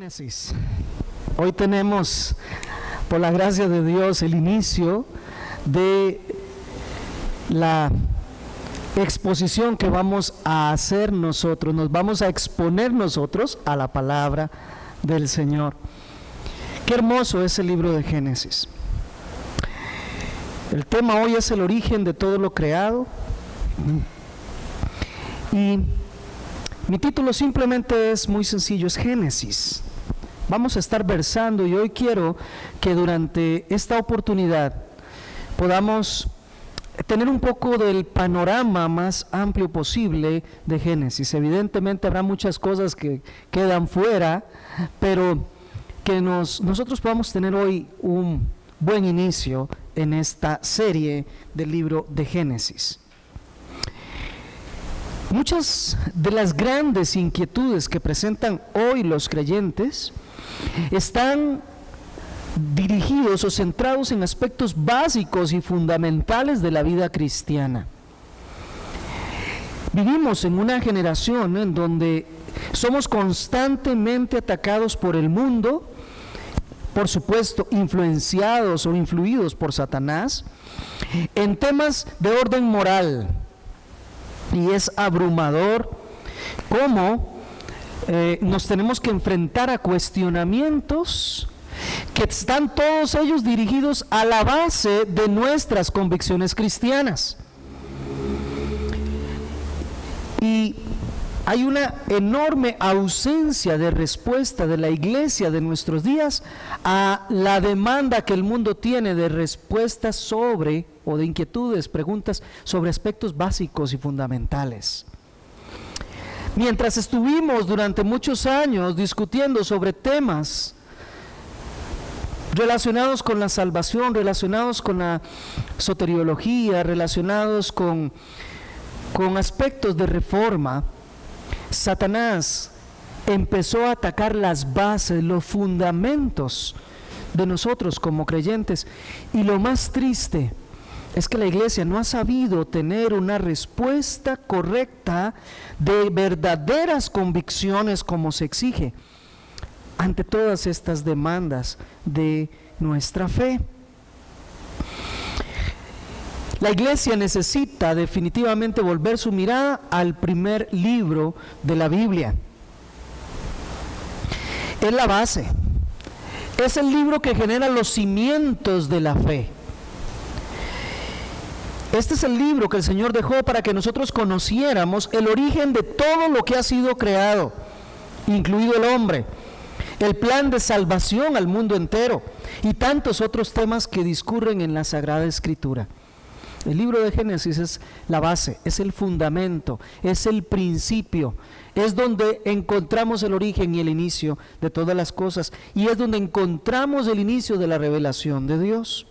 Génesis. Hoy tenemos, por la gracia de Dios, el inicio de la exposición que vamos a hacer nosotros. Nos vamos a exponer nosotros a la palabra del Señor. Qué hermoso es el libro de Génesis. El tema hoy es el origen de todo lo creado. Y mi título simplemente es muy sencillo, es Génesis. Vamos a estar versando y hoy quiero que durante esta oportunidad podamos tener un poco del panorama más amplio posible de Génesis. Evidentemente habrá muchas cosas que quedan fuera, pero que nosotros podamos tener hoy un buen inicio en esta serie del libro de Génesis. Muchas de las grandes inquietudes que presentan hoy los creyentes están dirigidos o centrados en aspectos básicos y fundamentales de la vida cristiana. Vivimos en una generación en donde somos constantemente atacados por el mundo, por supuesto influenciados o influidos por Satanás, en temas de orden moral. Y es abrumador cómo nos tenemos que enfrentar a cuestionamientos que están todos ellos dirigidos a la base de nuestras convicciones cristianas. Y hay una enorme ausencia de respuesta de la iglesia de nuestros días a la demanda que el mundo tiene de respuestas sobre, o de inquietudes, preguntas sobre aspectos básicos y fundamentales. Mientras estuvimos durante muchos años discutiendo sobre temas relacionados con la salvación, relacionados con la soteriología, relacionados con aspectos de reforma, Satanás empezó a atacar las bases, los fundamentos de nosotros como creyentes. Y lo más triste es que la iglesia no ha sabido tener una respuesta correcta de verdaderas convicciones como se exige ante todas estas demandas de nuestra fe. La iglesia necesita definitivamente volver su mirada al primer libro de la Biblia. Es la base, es el libro que genera los cimientos de la fe. Este es el libro que el Señor dejó para que nosotros conociéramos el origen de todo lo que ha sido creado, incluido el hombre, el plan de salvación al mundo entero y tantos otros temas que discurren en la Sagrada Escritura. El libro de Génesis es la base, es el fundamento, es el principio, es donde encontramos el origen y el inicio de todas las cosas y es donde encontramos el inicio de la revelación de Dios.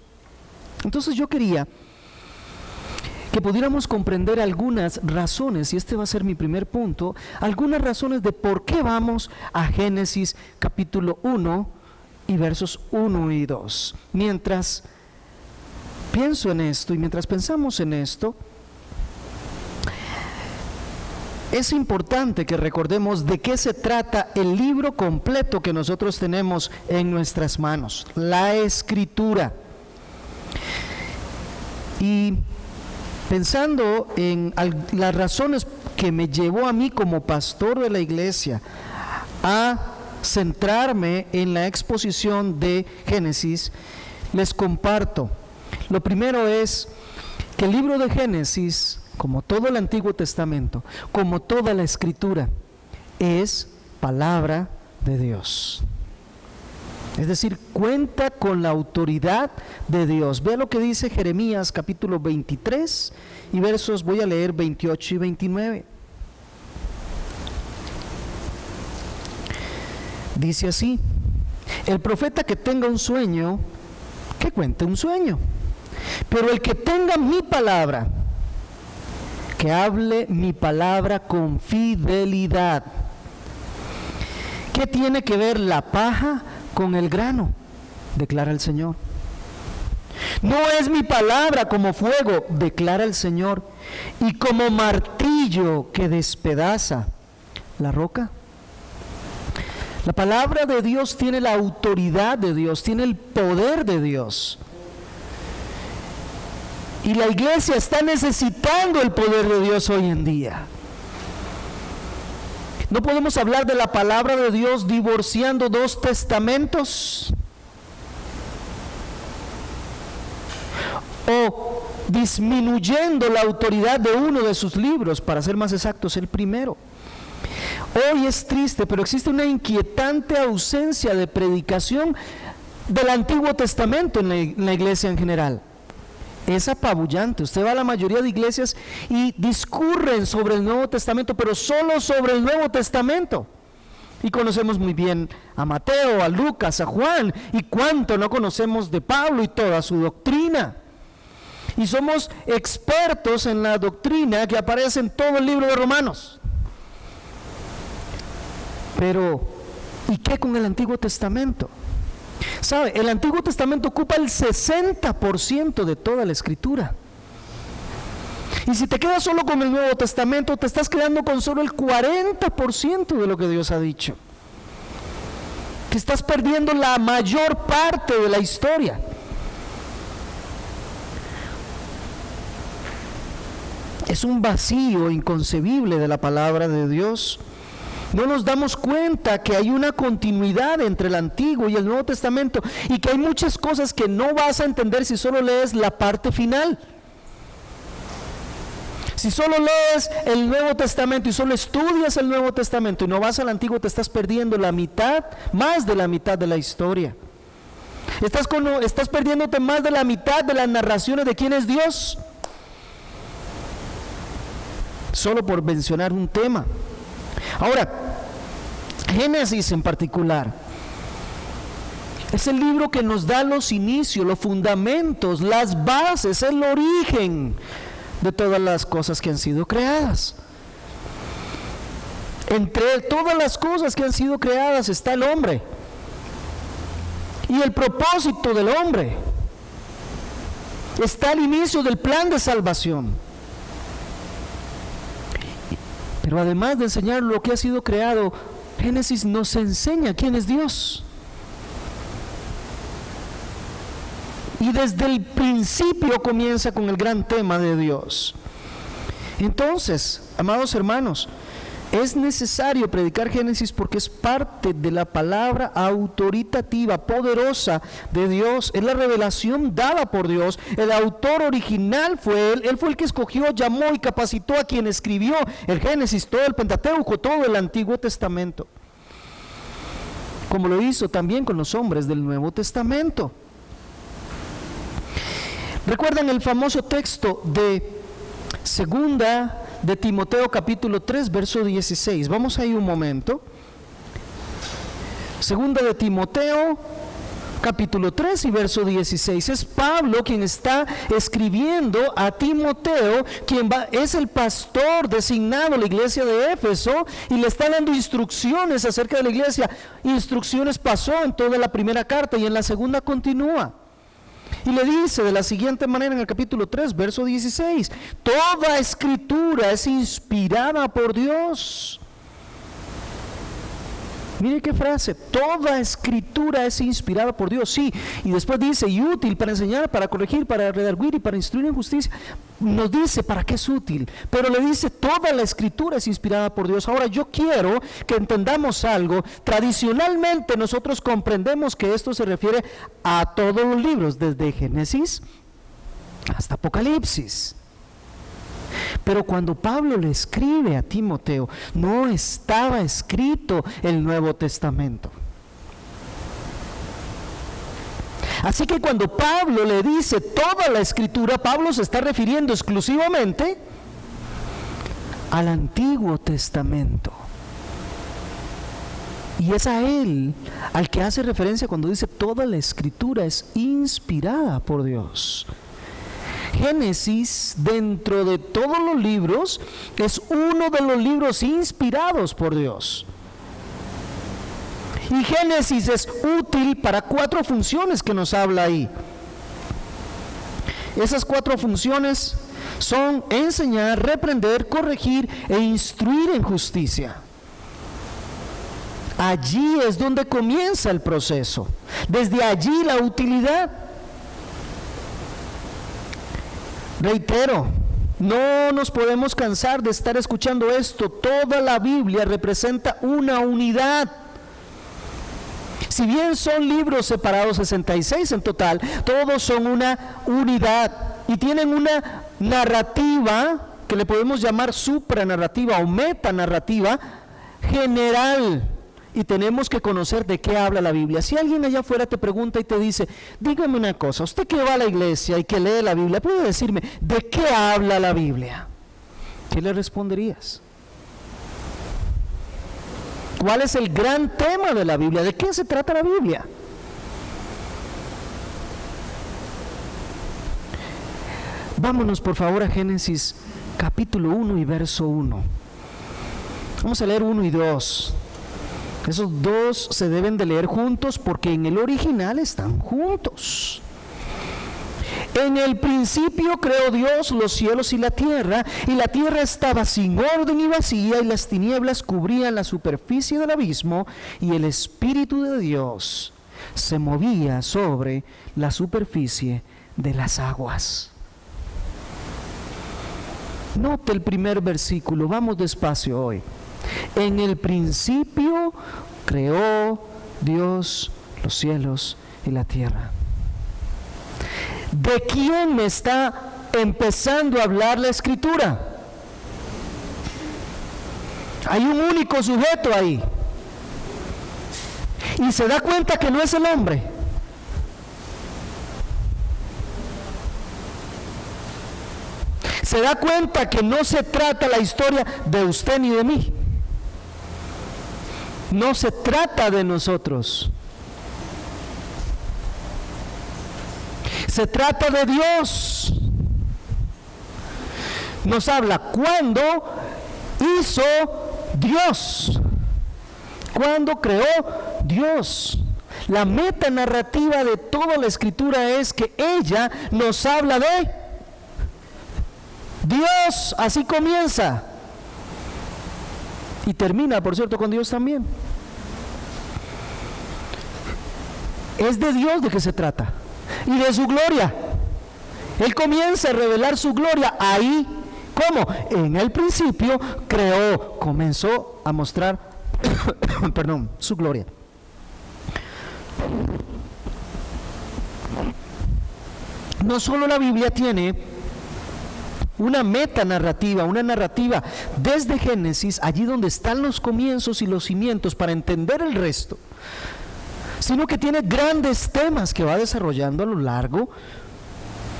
Entonces yo quería que pudiéramos comprender algunas razones, y este va a ser mi primer punto, algunas razones de por qué vamos a Génesis capítulo 1 y versos 1 y 2. Mientras pienso en esto y mientras pensamos en esto, es importante que recordemos de qué se trata el libro completo que nosotros tenemos en nuestras manos, la Escritura. Y pensando en las razones que me llevó a mí como pastor de la iglesia a centrarme en la exposición de Génesis, les comparto. Lo primero es que el libro de Génesis, como todo el Antiguo Testamento, como toda la Escritura, es palabra de Dios. Es decir, cuenta con la autoridad de Dios. Vea lo que dice Jeremías capítulo 23 y versos, voy a leer 28 y 29. Dice así: el profeta que tenga un sueño, que cuente un sueño. Pero el que tenga mi palabra, que hable mi palabra con fidelidad. ¿Qué tiene que ver la paja con el grano? Declara el Señor. No es mi palabra como fuego, declara el Señor, y como martillo que despedaza la roca. La palabra de Dios tiene la autoridad de Dios, tiene el poder de Dios. Y la iglesia está necesitando el poder de Dios hoy en día. No podemos hablar de la palabra de Dios divorciando dos testamentos o disminuyendo la autoridad de uno de sus libros, para ser más exactos, el primero. Hoy es triste, pero existe una inquietante ausencia de predicación del Antiguo Testamento en la iglesia en general. Es apabullante. Usted va a la mayoría de iglesias y discurren sobre el Nuevo Testamento, pero solo sobre el Nuevo Testamento. Y conocemos muy bien a Mateo, a Lucas, a Juan, y cuánto no conocemos de Pablo y toda su doctrina. Y somos expertos en la doctrina que aparece en todo el libro de Romanos. Pero, ¿y qué con el Antiguo Testamento? ¿Sabe? El Antiguo Testamento ocupa el 60% de toda la Escritura. Y si te quedas solo con el Nuevo Testamento, te estás quedando con solo el 40% de lo que Dios ha dicho. Te estás perdiendo la mayor parte de la historia. Es un vacío inconcebible de la palabra de Dios. No nos damos cuenta que hay una continuidad entre el Antiguo y el Nuevo Testamento y que hay muchas cosas que no vas a entender si solo lees la parte final. Si solo lees el Nuevo Testamento y solo estudias el Nuevo Testamento y no vas al Antiguo, te estás perdiendo la mitad, más de la mitad de la historia. Estás perdiéndote más de la mitad de las narraciones de quién es Dios. Solo por mencionar un tema. Ahora, Génesis en particular es el libro que nos da los inicios, los fundamentos, las bases, el origen de todas las cosas que han sido creadas. Entre todas las cosas que han sido creadas está el hombre y el propósito del hombre. Está el inicio del plan de salvación. Pero además de enseñar lo que ha sido creado, Génesis nos enseña quién es Dios. Y desde el principio comienza con el gran tema de Dios. Entonces, amados hermanos, es necesario predicar Génesis porque es parte de la palabra autoritativa, poderosa de Dios. Es la revelación dada por Dios. El autor original fue Él. Él fue el que escogió, llamó y capacitó a quien escribió el Génesis, todo el Pentateuco, todo el Antiguo Testamento. Como lo hizo también con los hombres del Nuevo Testamento. ¿Recuerdan el famoso texto de Segunda de Timoteo capítulo 3 verso 16? Vamos ahí un momento. Segunda de Timoteo capítulo 3 y verso 16. Es Pablo quien está escribiendo a Timoteo, es el pastor designado a la iglesia de Éfeso, y le está dando instrucciones acerca de la iglesia. Instrucciones pasó en toda la primera carta y en la segunda continúa. Y le dice de la siguiente manera en el capítulo 3, verso 16: toda escritura es inspirada por Dios. Mire qué frase: toda escritura es inspirada por Dios. Sí, y después dice: y útil para enseñar, para corregir, para redarguir y para instruir en justicia. Nos dice para qué es útil, pero le dice: toda la escritura es inspirada por Dios. Ahora yo quiero que entendamos algo. Tradicionalmente nosotros comprendemos que esto se refiere a todos los libros, desde Génesis hasta Apocalipsis. Pero cuando Pablo le escribe a Timoteo, no estaba escrito el Nuevo Testamento. Así que cuando Pablo le dice toda la escritura, Pablo se está refiriendo exclusivamente al Antiguo Testamento. Y es a él al que hace referencia cuando dice toda la escritura es inspirada por Dios. Génesis, dentro de todos los libros, es uno de los libros inspirados por Dios. Y Génesis es útil para 4 funciones que nos habla ahí. Esas 4 funciones son enseñar, reprender, corregir e instruir en justicia. Allí es donde comienza el proceso. Desde allí la utilidad. Reitero, no nos podemos cansar de estar escuchando esto. Toda la Biblia representa una unidad. Si bien son libros separados, 66 en total, todos son una unidad y tienen una narrativa que le podemos llamar supranarrativa o metanarrativa general. Y tenemos que conocer de qué habla la Biblia. Si alguien allá afuera te pregunta y te dice, dígame una cosa, usted que va a la iglesia y que lee la Biblia, ¿puede decirme de qué habla la Biblia? ¿Qué le responderías? ¿Cuál es el gran tema de la Biblia? ¿De qué se trata la Biblia? Vámonos por favor a Génesis capítulo 1 y verso 1. Vamos a leer 1 y 2. Esos dos se deben de leer juntos porque en el original están juntos. En el principio creó Dios los cielos y la tierra estaba sin orden y vacía, y las tinieblas cubrían la superficie del abismo, y el Espíritu de Dios se movía sobre la superficie de las aguas. Note el primer versículo, vamos despacio hoy. En el principio creó Dios los cielos y la tierra. ¿De quién me está empezando a hablar la Escritura? Hay un único sujeto ahí. Y se da cuenta que no es el hombre. Se da cuenta que no se trata la historia de usted ni de mí. No se trata de nosotros. Se trata de Dios. Nos habla cuándo hizo Dios, cuándo creó Dios. La meta narrativa de toda la Escritura es que ella nos habla de Dios. Así comienza y termina, por cierto, con Dios también. Es de Dios de que se trata y de su gloria. Él comienza a revelar su gloria ahí. ¿Cómo? En el principio creó, comenzó a mostrar su gloria. No solo la Biblia tiene una metanarrativa, una narrativa desde Génesis, allí donde están los comienzos y los cimientos para entender el resto, sino que tiene grandes temas que va desarrollando a lo largo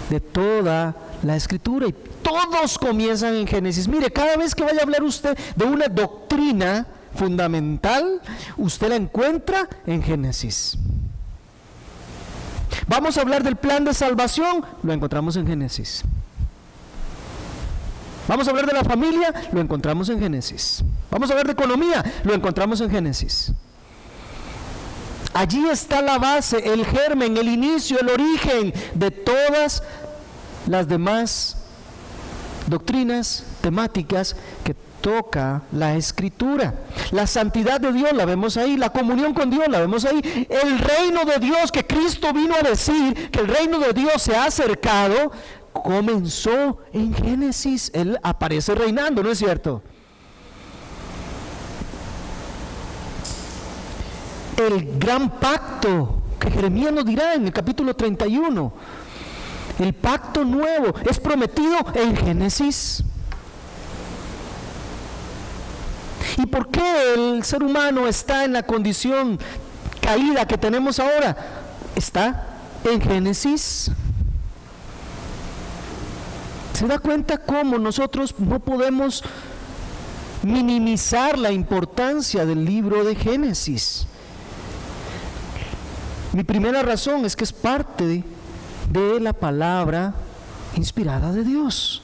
de toda la Escritura, y todos comienzan en Génesis. Mire, cada vez que vaya a hablar usted de una doctrina fundamental, usted la encuentra en Génesis. Vamos a hablar del plan de salvación, lo encontramos en Génesis. Vamos a hablar de la familia, lo encontramos en Génesis. Vamos a hablar de economía, lo encontramos en Génesis. Allí está la base, el germen, el inicio, el origen de todas las demás doctrinas, temáticas que toca la Escritura. La santidad de Dios la vemos ahí, la comunión con Dios la vemos ahí, el reino de Dios que Cristo vino a decir, que el reino de Dios se ha acercado, comenzó en Génesis. Él aparece reinando, ¿no es cierto? El gran pacto que Jeremías nos dirá en el capítulo 31, el pacto nuevo es prometido en Génesis. ¿Y por qué el ser humano está en la condición caída que tenemos ahora? Está en Génesis. ¿Se da cuenta cómo nosotros no podemos minimizar la importancia del libro de Génesis? Mi primera razón es que es parte de la palabra inspirada de Dios.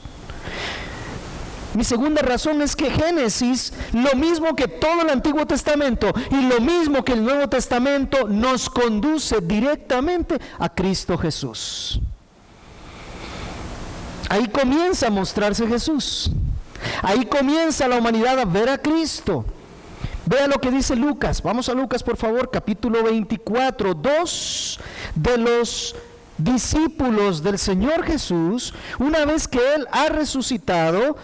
Mi segunda razón es que Génesis, lo mismo que todo el Antiguo Testamento y lo mismo que el Nuevo Testamento, nos conduce directamente a Cristo Jesús. Ahí comienza a mostrarse Jesús. Ahí comienza la humanidad a ver a Cristo. Vea lo que dice Lucas. Vamos a Lucas, por favor, capítulo 24. Dos de los discípulos del Señor Jesús, una vez que Él ha resucitado,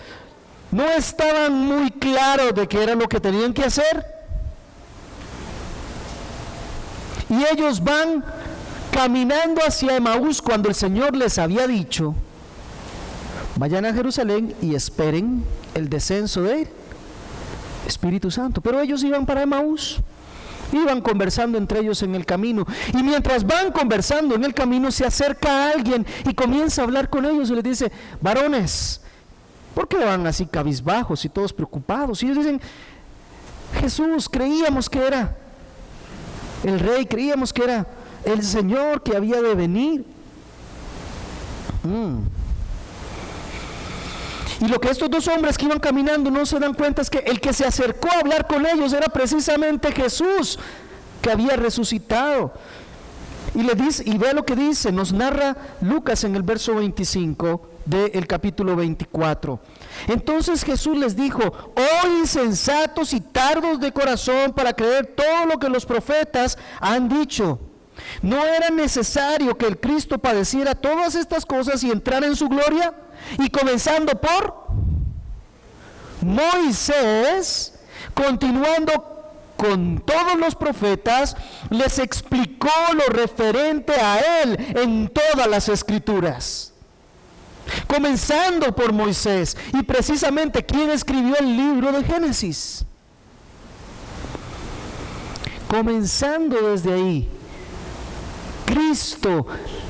no estaban muy claros de qué era lo que tenían que hacer. Y ellos van caminando hacia Emaús cuando el Señor les había dicho: vayan a Jerusalén y esperen el descenso del Espíritu Santo. Pero ellos iban para Emaús, iban conversando entre ellos en el camino, y mientras van conversando en el camino se acerca a alguien y comienza a hablar con ellos y les dice: varones, ¿por qué van así cabizbajos y todos preocupados? Y ellos dicen: Jesús, creíamos que era el Rey, creíamos que era el Señor que había de venir. Y lo que estos dos hombres que iban caminando no se dan cuenta es que el que se acercó a hablar con ellos era precisamente Jesús, que había resucitado. Y le dice, y ve lo que dice, nos narra Lucas en el verso 25 del capítulo 24. Entonces Jesús les dijo: oh insensatos y tardos de corazón para creer todo lo que los profetas han dicho. ¿No era necesario que el Cristo padeciera todas estas cosas y entrara en su gloria? Y comenzando por Moisés, continuando con todos los profetas, les explicó lo referente a él en todas las escrituras. Comenzando por Moisés, y precisamente ¿quién escribió el libro de Génesis? Comenzando desde ahí, Cristo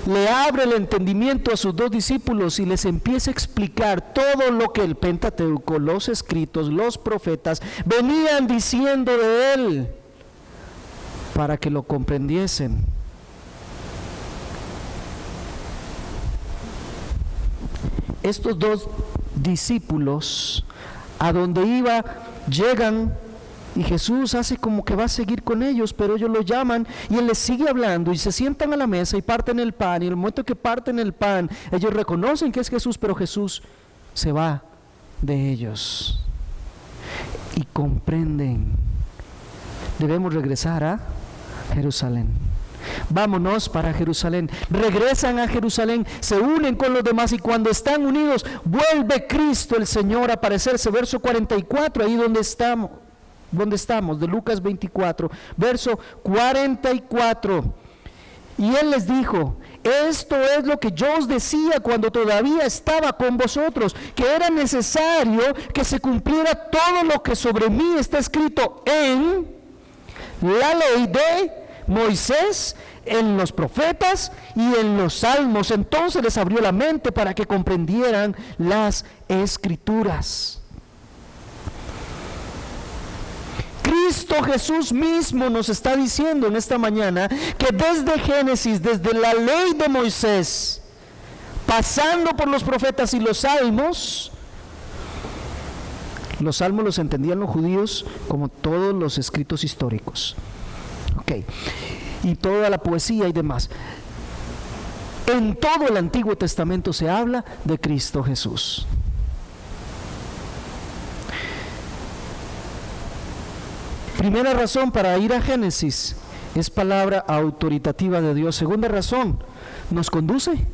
le abre el entendimiento a sus dos discípulos y les empieza a explicar todo lo que el Pentateuco, los escritos, los profetas venían diciendo de él, para que lo comprendiesen. Estos dos discípulos, a donde iba, llegan, y Jesús hace como que va a seguir con ellos, pero ellos lo llaman y Él les sigue hablando, y se sientan a la mesa y parten el pan, y en el momento que parten el pan, ellos reconocen que es Jesús, pero Jesús se va de ellos y comprenden: debemos regresar a Jerusalén. Vámonos para Jerusalén. Regresan a Jerusalén, se unen con los demás, y cuando están unidos, vuelve Cristo el Señor a aparecerse. Verso 44, ahí donde estamos, de Lucas 24, verso 44. Y Él les dijo: esto es lo que yo os decía cuando todavía estaba con vosotros, que era necesario que se cumpliera todo lo que sobre mí está escrito en la ley de Moisés, en los profetas y en los salmos. Entonces les abrió la mente para que comprendieran las escrituras. Cristo Jesús mismo nos está diciendo en esta mañana que desde Génesis, desde la ley de Moisés, pasando por los profetas y los salmos los entendían los judíos como todos los escritos históricos, y toda la poesía y demás. En todo el Antiguo Testamento se habla de Cristo Jesús. Primera razón para ir a Génesis, es palabra autoritativa de Dios. Segunda razón, nos conduce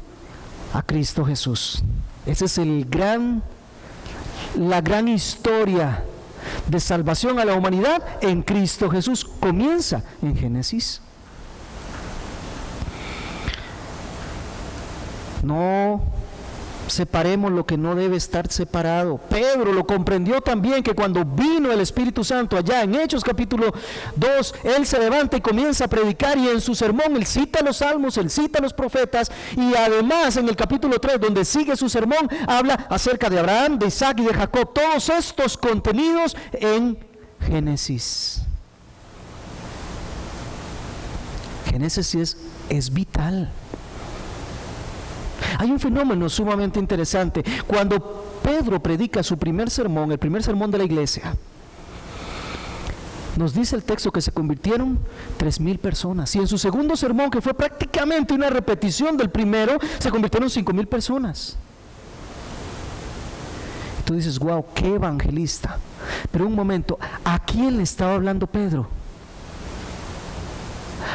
a Cristo Jesús. Esa es la gran historia de salvación a la humanidad en Cristo Jesús. Comienza en Génesis. No separemos lo que no debe estar separado. Pedro lo comprendió también, que cuando vino el Espíritu Santo allá en Hechos capítulo 2, él se levanta y comienza a predicar, y en su sermón él cita los salmos, él cita los profetas, y además en el capítulo 3, donde sigue su sermón, habla acerca de Abraham, de Isaac y de Jacob. Todos estos contenidos en Génesis. Génesis es vital. Hay un fenómeno sumamente interesante. Cuando Pedro predica su primer sermón, el primer sermón de la iglesia, nos dice el texto que se convirtieron 3,000 personas. Y en su segundo sermón, que fue prácticamente una repetición del primero, se convirtieron 5,000 personas. Tú dices: wow, qué evangelista. Pero un momento, ¿a quién le estaba hablando Pedro?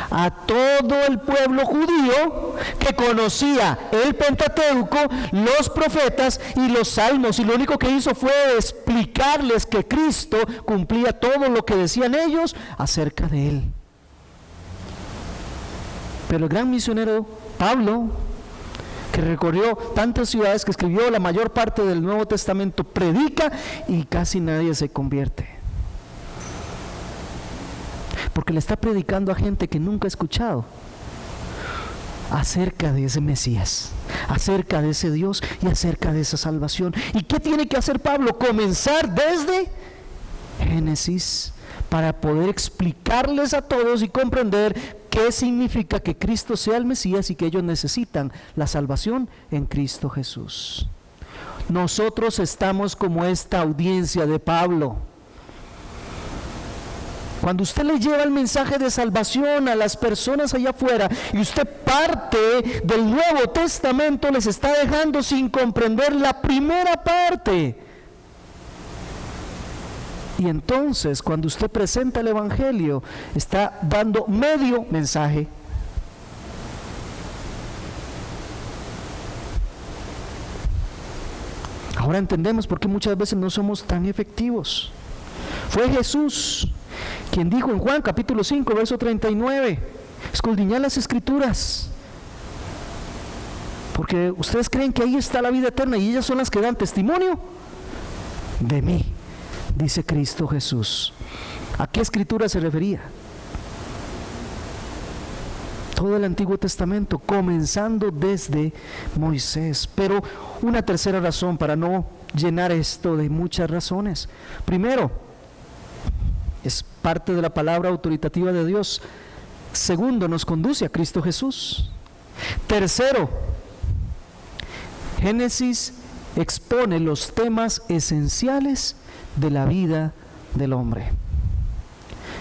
A todo el pueblo judío que conocía el Pentateuco, los profetas y los salmos, y lo único que hizo fue explicarles que Cristo cumplía todo lo que decían ellos acerca de él. Pero el gran misionero Pablo, que recorrió tantas ciudades, que escribió la mayor parte del Nuevo Testamento, predica y casi nadie se convierte. Porque le está predicando a gente que nunca ha escuchado acerca de ese Mesías, acerca de ese Dios y acerca de esa salvación. ¿Y qué tiene que hacer Pablo? Comenzar desde Génesis para poder explicarles a todos y comprender qué significa que Cristo sea el Mesías y que ellos necesitan la salvación en Cristo Jesús. Nosotros estamos como esta audiencia de Pablo. Cuando usted le lleva el mensaje de salvación a las personas allá afuera y usted parte del Nuevo Testamento, les está dejando sin comprender la primera parte. Y entonces, cuando usted presenta el Evangelio, está dando medio mensaje. Ahora entendemos por qué muchas veces no somos tan efectivos. Fue Jesús quien dijo en Juan capítulo 5, verso 39, escudriñad las Escrituras, porque ustedes creen que ahí está la vida eterna y ellas son las que dan testimonio de mí, dice Cristo Jesús. ¿A qué Escritura se refería? Todo el Antiguo Testamento, comenzando desde Moisés. Pero una tercera razón para no llenar esto de muchas razones. Primero, es parte de la palabra autoritativa de Dios. Segundo, nos conduce a Cristo Jesús. Tercero, Génesis expone los temas esenciales de la vida del hombre.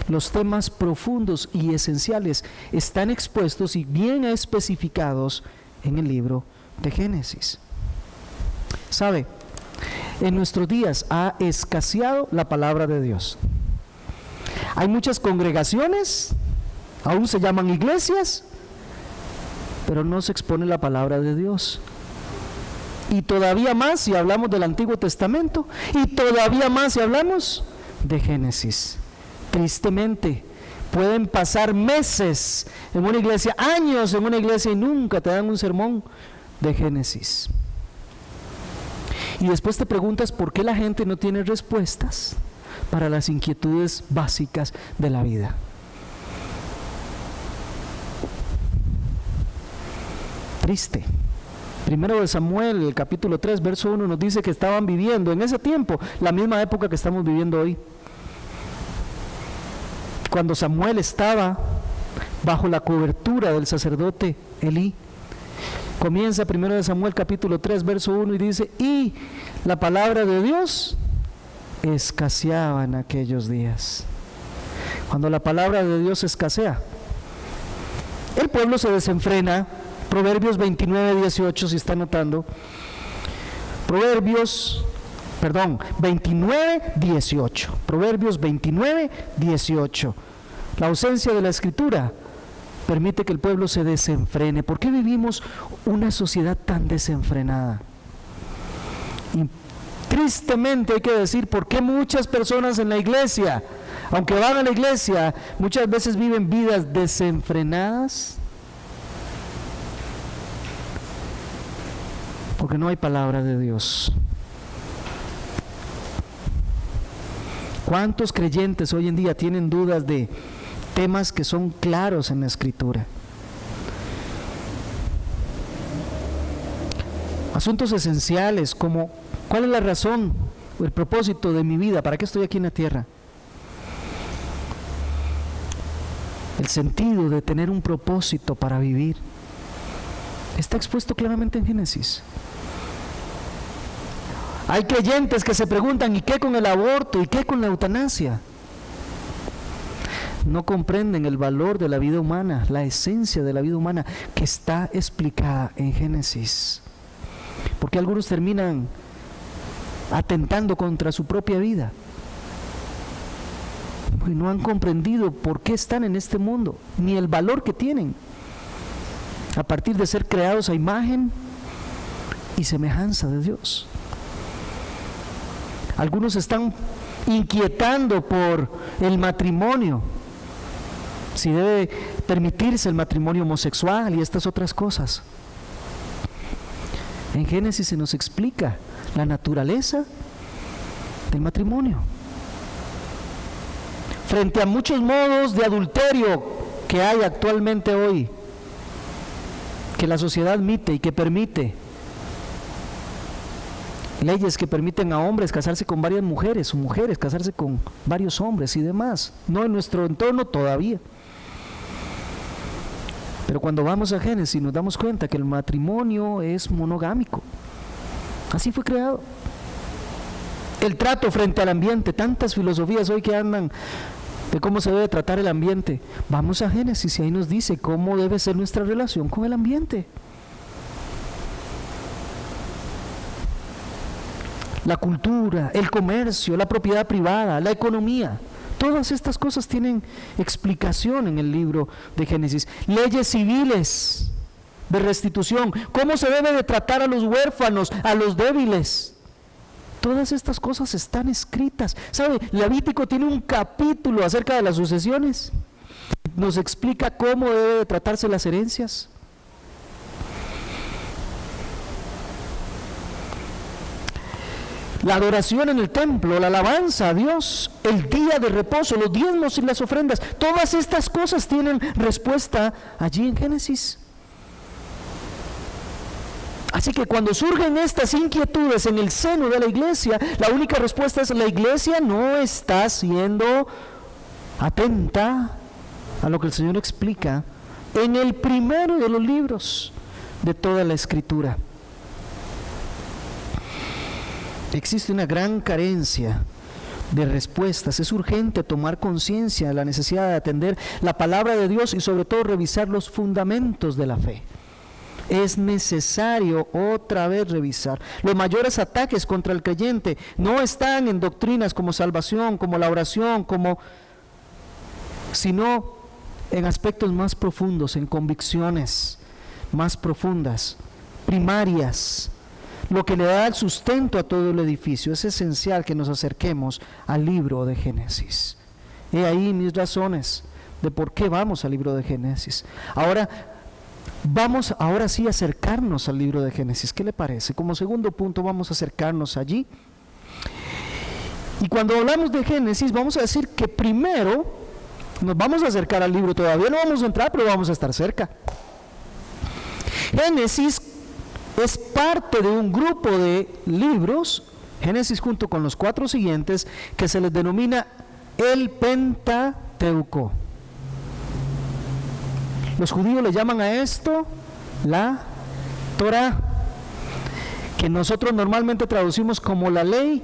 Los temas profundos y esenciales están expuestos y bien especificados en el libro de Génesis. ¿Sabe? En nuestros días ha escaseado la palabra de Dios. Hay muchas congregaciones, aún se llaman iglesias, pero no se expone la palabra de Dios. Y todavía más si hablamos del Antiguo Testamento, y todavía más si hablamos de Génesis. Tristemente, pueden pasar meses en una iglesia, años en una iglesia, y nunca te dan un sermón de Génesis. Y después te preguntas por qué la gente no tiene respuestas para las inquietudes básicas de la vida. Triste. Primero de Samuel, el capítulo 3, verso 1, nos dice que estaban viviendo en ese tiempo la misma época que estamos viviendo hoy. Cuando Samuel estaba bajo la cobertura del sacerdote Elí. Comienza primero de Samuel capítulo 3, verso 1 y dice: y la palabra de Dios escaseaba en aquellos días. Cuando la palabra de Dios escasea, el pueblo se desenfrena. Proverbios 29, 18, si está notando. Proverbios 29, 18. Proverbios 29, 18. La ausencia de la Escritura permite que el pueblo se desenfrene. ¿Por qué vivimos una sociedad tan desenfrenada? Y tristemente hay que decir, ¿por qué muchas personas en la iglesia, aunque van a la iglesia, muchas veces viven vidas desenfrenadas? Porque no hay palabra de Dios. ¿Cuántos creyentes hoy en día tienen dudas de temas que son claros en la Escritura? Asuntos esenciales como ¿cuál es la razón o el propósito de mi vida? ¿Para qué estoy aquí en la tierra? El sentido de tener un propósito para vivir está expuesto claramente en Génesis. Hay creyentes que se preguntan: ¿y qué con el aborto? ¿Y qué con la eutanasia? No comprenden el valor de la vida humana, la esencia de la vida humana que está explicada en Génesis. Porque algunos terminan atentando contra su propia vida porque no han comprendido por qué están en este mundo, ni el valor que tienen, a partir de ser creados a imagen y semejanza de Dios. Algunos están inquietando por el matrimonio, si debe permitirse el matrimonio homosexual y estas otras cosas. En Génesis se nos explica la naturaleza del matrimonio. Frente a muchos modos de adulterio que hay actualmente hoy, que la sociedad admite y que permite, leyes que permiten a hombres casarse con varias mujeres, o mujeres casarse con varios hombres y demás, no en nuestro entorno todavía. Pero cuando vamos a Génesis nos damos cuenta que el matrimonio es monogámico. Así fue creado. El trato frente al ambiente, tantas filosofías hoy que andan de cómo se debe tratar el ambiente. Vamos a Génesis y ahí nos dice cómo debe ser nuestra relación con el ambiente. La cultura, el comercio, la propiedad privada, la economía. Todas estas cosas tienen explicación en el libro de Génesis. Leyes civiles de restitución, cómo se debe de tratar a los huérfanos, a los débiles. Todas estas cosas están escritas. ¿Sabe? Levítico tiene un capítulo acerca de las sucesiones. Nos explica cómo debe de tratarse las herencias. La adoración en el templo, la alabanza a Dios, el día de reposo, los diezmos y las ofrendas, todas estas cosas tienen respuesta allí en Génesis. Así que cuando surgen estas inquietudes en el seno de la iglesia, la única respuesta es: la iglesia no está siendo atenta a lo que el Señor explica en el primero de los libros de toda la Escritura. Existe una gran carencia de respuestas. Es urgente tomar conciencia de la necesidad de atender la palabra de Dios y sobre todo revisar los fundamentos de la fe. Es necesario otra vez revisar. Los mayores ataques contra el creyente no están en doctrinas como salvación, como la oración, sino en aspectos más profundos, en convicciones más profundas, primarias. Lo que le da el sustento a todo el edificio. Es esencial que nos acerquemos al libro de Génesis. He ahí mis razones de por qué vamos al libro de Génesis. Ahora sí acercarnos al libro de Génesis. ¿Qué le parece? Como segundo punto vamos a acercarnos allí. Y cuando hablamos de Génesis vamos a decir que primero nos vamos a acercar al libro. Todavía no vamos a entrar, pero vamos a estar cerca. Génesis es parte de un grupo de libros, Génesis junto con los 4 siguientes, que se les denomina el Pentateuco. Los judíos le llaman a esto la Torá, que nosotros normalmente traducimos como la ley,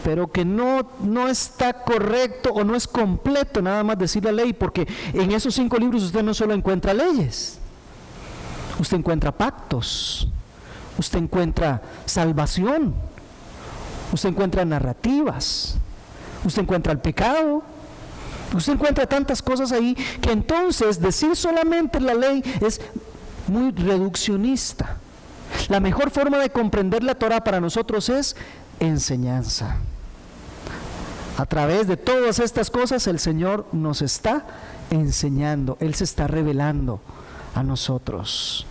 pero que no está correcto o no es completo nada más decir la ley, porque en esos 5 libros usted no solo encuentra leyes, usted encuentra pactos, usted encuentra salvación, usted encuentra narrativas, usted encuentra el pecado, usted encuentra tantas cosas ahí que entonces decir solamente la ley es muy reduccionista. La mejor forma de comprender la Torá para nosotros es enseñanza. A través de todas estas cosas el Señor nos está enseñando, Él se está revelando a nosotros.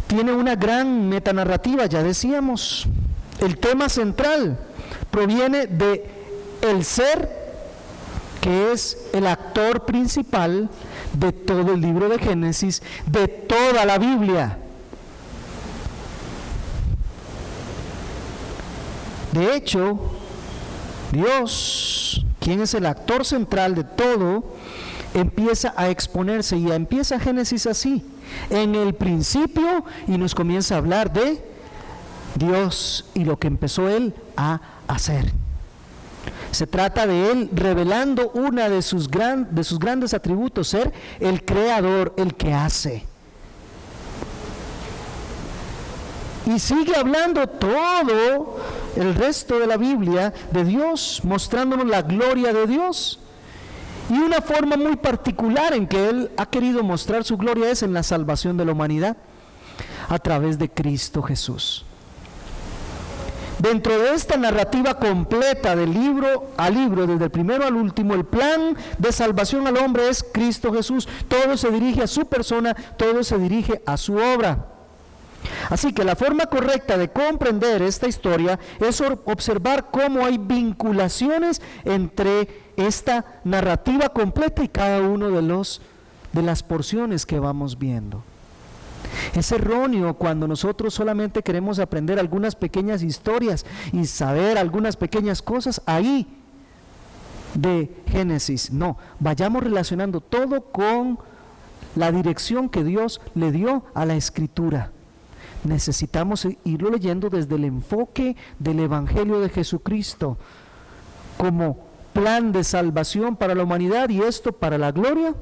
Tiene una gran metanarrativa, ya decíamos. El tema central proviene de el ser, que es el actor principal de todo el libro de Génesis, de toda la Biblia. De hecho, Dios, quien es el actor central de todo, empieza a exponerse y empieza Génesis así, en el principio, y nos comienza a hablar de Dios y lo que empezó Él a hacer. Se trata de Él revelando una de sus grandes atributos, ser el creador, el que hace. Y sigue hablando todo el resto de la Biblia de Dios, mostrándonos la gloria de Dios. Y una forma muy particular en que Él ha querido mostrar su gloria es en la salvación de la humanidad a través de Cristo Jesús. Dentro de esta narrativa completa de libro a libro, desde el primero al último, el plan de salvación al hombre es Cristo Jesús. Todo se dirige a su persona, todo se dirige a su obra. Así que la forma correcta de comprender esta historia es observar cómo hay vinculaciones entre esta narrativa completa y cada uno de las porciones que vamos viendo. Es erróneo cuando nosotros solamente queremos aprender algunas pequeñas historias y saber algunas pequeñas cosas ahí de Génesis. No, vayamos relacionando todo con la dirección que Dios le dio a la Escritura. Necesitamos irlo leyendo desde el enfoque del Evangelio de Jesucristo como plan de salvación para la humanidad, y esto para la gloria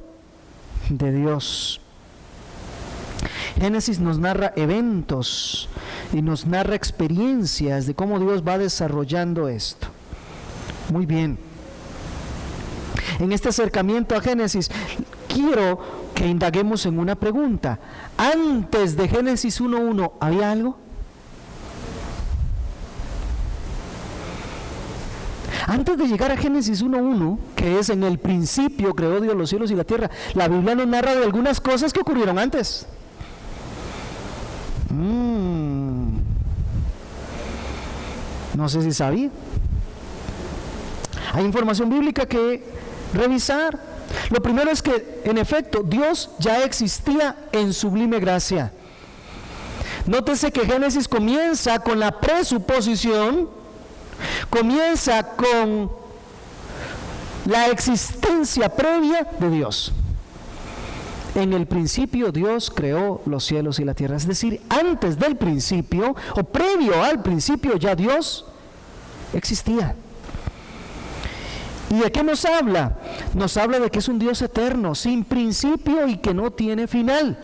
de Dios. Génesis nos narra eventos y nos narra experiencias de cómo Dios va desarrollando esto. Muy bien. En este acercamiento a Génesis, quiero que indaguemos en una pregunta. Antes de Génesis 1:1, ¿había algo? Antes de llegar a Génesis 1:1, que es en el principio creó Dios los cielos y la tierra, la Biblia nos narra de algunas cosas que ocurrieron antes. No sé si sabía. Hay información bíblica que revisar. Lo primero es que, en efecto, Dios ya existía en sublime gracia. Nótese que Génesis comienza con la presuposición, comienza con la existencia previa de Dios. En el principio Dios creó los cielos y la tierra. Es decir, antes del principio, o previo al principio, ya Dios existía. ¿Y de qué nos habla? Nos habla de que es un Dios eterno, sin principio y que no tiene final.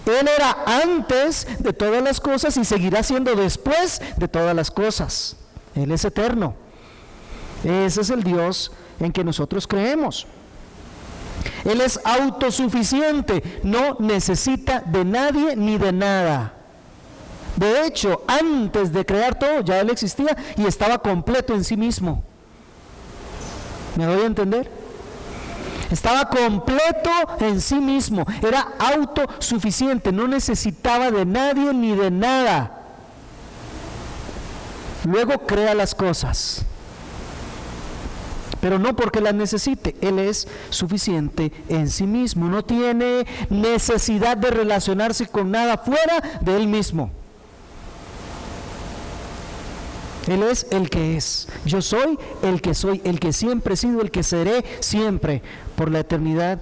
Él era antes de todas las cosas y seguirá siendo después de todas las cosas. Él es eterno. Ese es el Dios en que nosotros creemos. Él es autosuficiente, no necesita de nadie ni de nada. De hecho, antes de crear todo, ya Él existía y estaba completo en sí mismo. ¿Me doy a entender? Estaba completo en sí mismo, era autosuficiente, no necesitaba de nadie ni de nada. Luego crea las cosas, pero no porque las necesite. Él es suficiente en sí mismo, no tiene necesidad de relacionarse con nada fuera de Él mismo. Él es el que es. Yo soy, el que siempre he sido, el que seré siempre por la eternidad.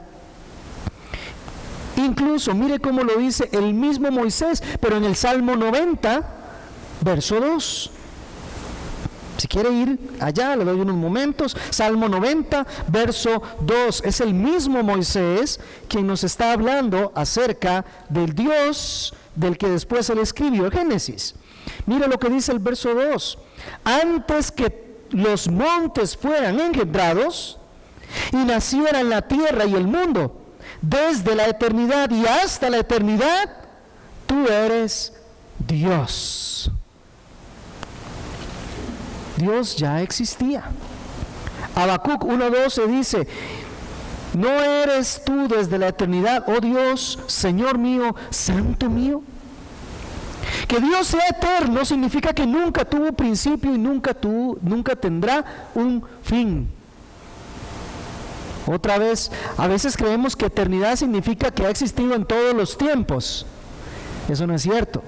Incluso, mire cómo lo dice el mismo Moisés, pero en el Salmo 90, verso 2. Si quiere ir allá, le doy unos momentos. Salmo 90, verso 2. Es el mismo Moisés quien nos está hablando acerca del Dios del que después él escribió Génesis. Mira lo que dice el verso 2. Antes que los montes fueran engendrados y nacieran la tierra y el mundo, desde la eternidad y hasta la eternidad, tú eres Dios. Dios ya existía. Habacuc 1:12 dice: ¿no eres tú desde la eternidad, oh Dios, Señor mío, Santo mío? Que Dios sea eterno significa que nunca tuvo principio y nunca tendrá un fin. Otra vez, a veces creemos que eternidad significa que ha existido en todos los tiempos. Eso no es cierto.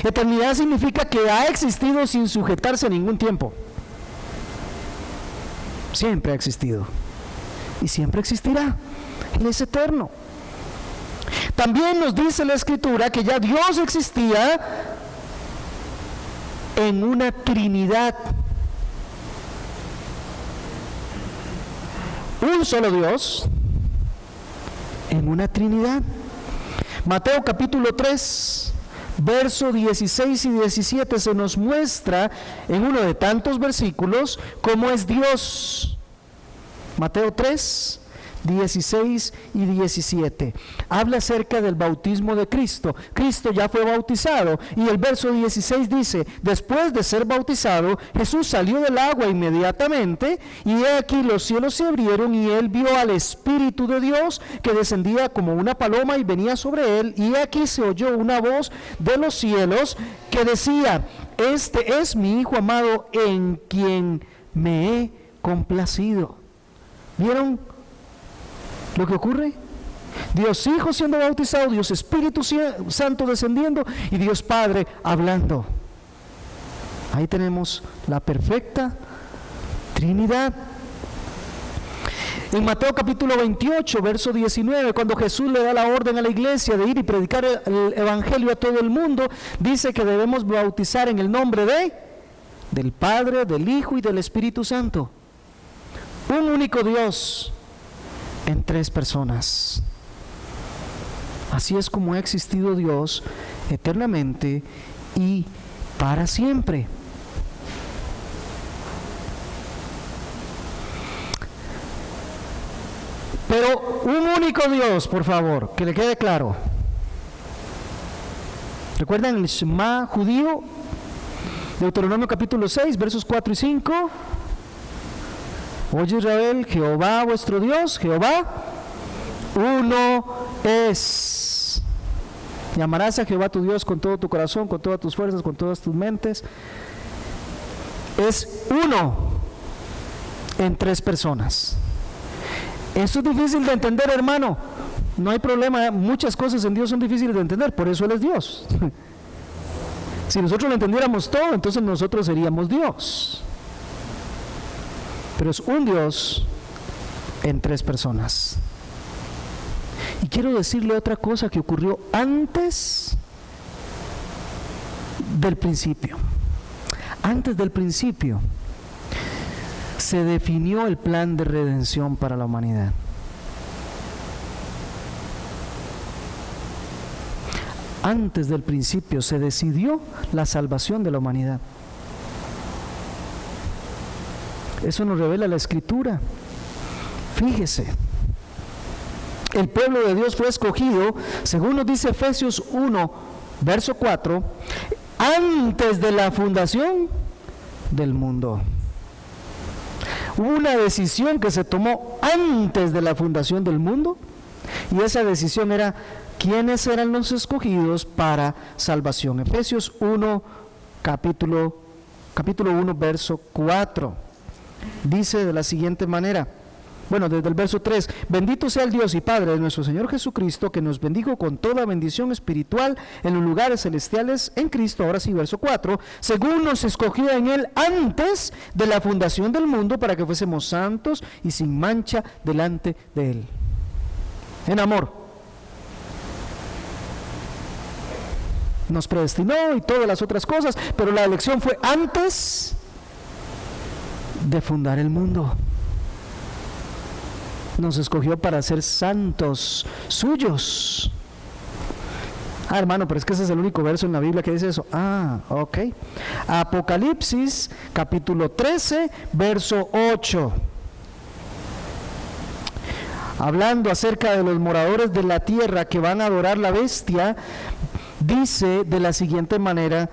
Eternidad significa que ha existido sin sujetarse a ningún tiempo. Siempre ha existido y siempre existirá. Él es eterno. También nos dice la Escritura que ya Dios existía en una Trinidad. Un solo Dios en una Trinidad. Mateo capítulo 3, verso 16 y 17 se nos muestra en uno de tantos versículos cómo es Dios. Mateo 3, 16 y 17 habla acerca del bautismo de Cristo. Cristo ya fue bautizado y el verso 16 dice: después de ser bautizado, Jesús salió del agua inmediatamente, y he aquí los cielos se abrieron y él vio al Espíritu de Dios que descendía como una paloma y venía sobre él, y aquí se oyó una voz de los cielos que decía: este es mi Hijo amado en quien me he complacido. ¿Vieron lo que ocurre? Dios Hijo siendo bautizado, Dios Espíritu Santo descendiendo y Dios Padre hablando. Ahí tenemos la perfecta Trinidad. En Mateo capítulo 28, verso 19, cuando Jesús le da la orden a la iglesia de ir y predicar el evangelio a todo el mundo, dice que debemos bautizar en el nombre del Padre, del Hijo y del Espíritu Santo. Un único Dios en tres personas. Así es como ha existido Dios eternamente y para siempre. Pero un único Dios, por favor, que le quede claro. ¿Recuerdan el Shema judío? Deuteronomio capítulo 6, versos 4 y 5. Oye Israel, Jehová vuestro Dios, Jehová, uno es. Y amarás a Jehová tu Dios con todo tu corazón, con todas tus fuerzas, con todas tus mentes. Es uno en tres personas. Esto es difícil de entender, hermano. No hay problema, muchas cosas en Dios son difíciles de entender, por eso Él es Dios. Si nosotros lo entendiéramos todo, entonces nosotros seríamos Dios. Pero es un Dios en tres personas. Y quiero decirle otra cosa que ocurrió antes del principio. Antes del principio se definió el plan de redención para la humanidad. Antes del principio se decidió la salvación de la humanidad. Eso nos revela la Escritura. Fíjese, el pueblo de Dios fue escogido, según nos dice Efesios 1, verso 4, antes de la fundación del mundo. Hubo una decisión que se tomó antes de la fundación del mundo, y esa decisión era quiénes eran los escogidos para salvación. Efesios 1, capítulo 1, verso 4. Dice de la siguiente manera, bueno, desde el verso 3: bendito sea el Dios y Padre de nuestro Señor Jesucristo, que nos bendijo con toda bendición espiritual en los lugares celestiales en Cristo. Ahora sí, verso 4: según nos escogió en Él antes de la fundación del mundo, para que fuésemos santos y sin mancha delante de Él. En amor. Nos predestinó y todas las otras cosas, pero la elección fue antes de fundar el mundo. Nos escogió para ser santos suyos. Hermano, pero es que ese es el único verso en la Biblia que dice eso. Ok. Apocalipsis capítulo 13, verso 8. Hablando acerca de los moradores de la tierra que van a adorar la bestia, dice de la siguiente manera,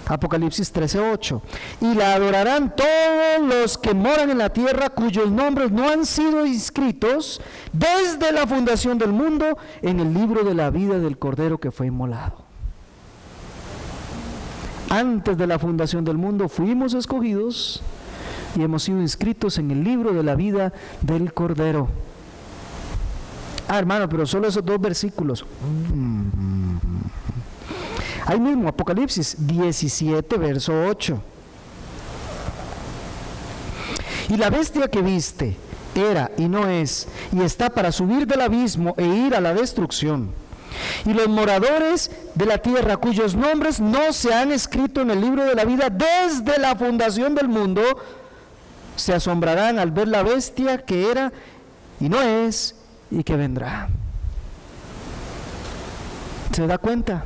Apocalipsis 13:8: y la adorarán todos los que moran en la tierra, cuyos nombres no han sido inscritos desde la fundación del mundo en el libro de la vida del Cordero que fue inmolado. Antes de la fundación del mundo fuimos escogidos y hemos sido inscritos en el libro de la vida del Cordero. Hermano, pero solo esos dos versículos. Ahí mismo, Apocalipsis 17, verso 8. Y la bestia que viste era y no es, y está para subir del abismo e ir a la destrucción. Y los moradores de la tierra, cuyos nombres no se han escrito en el libro de la vida desde la fundación del mundo, se asombrarán al ver la bestia que era y no es y que vendrá. ¿Se da cuenta?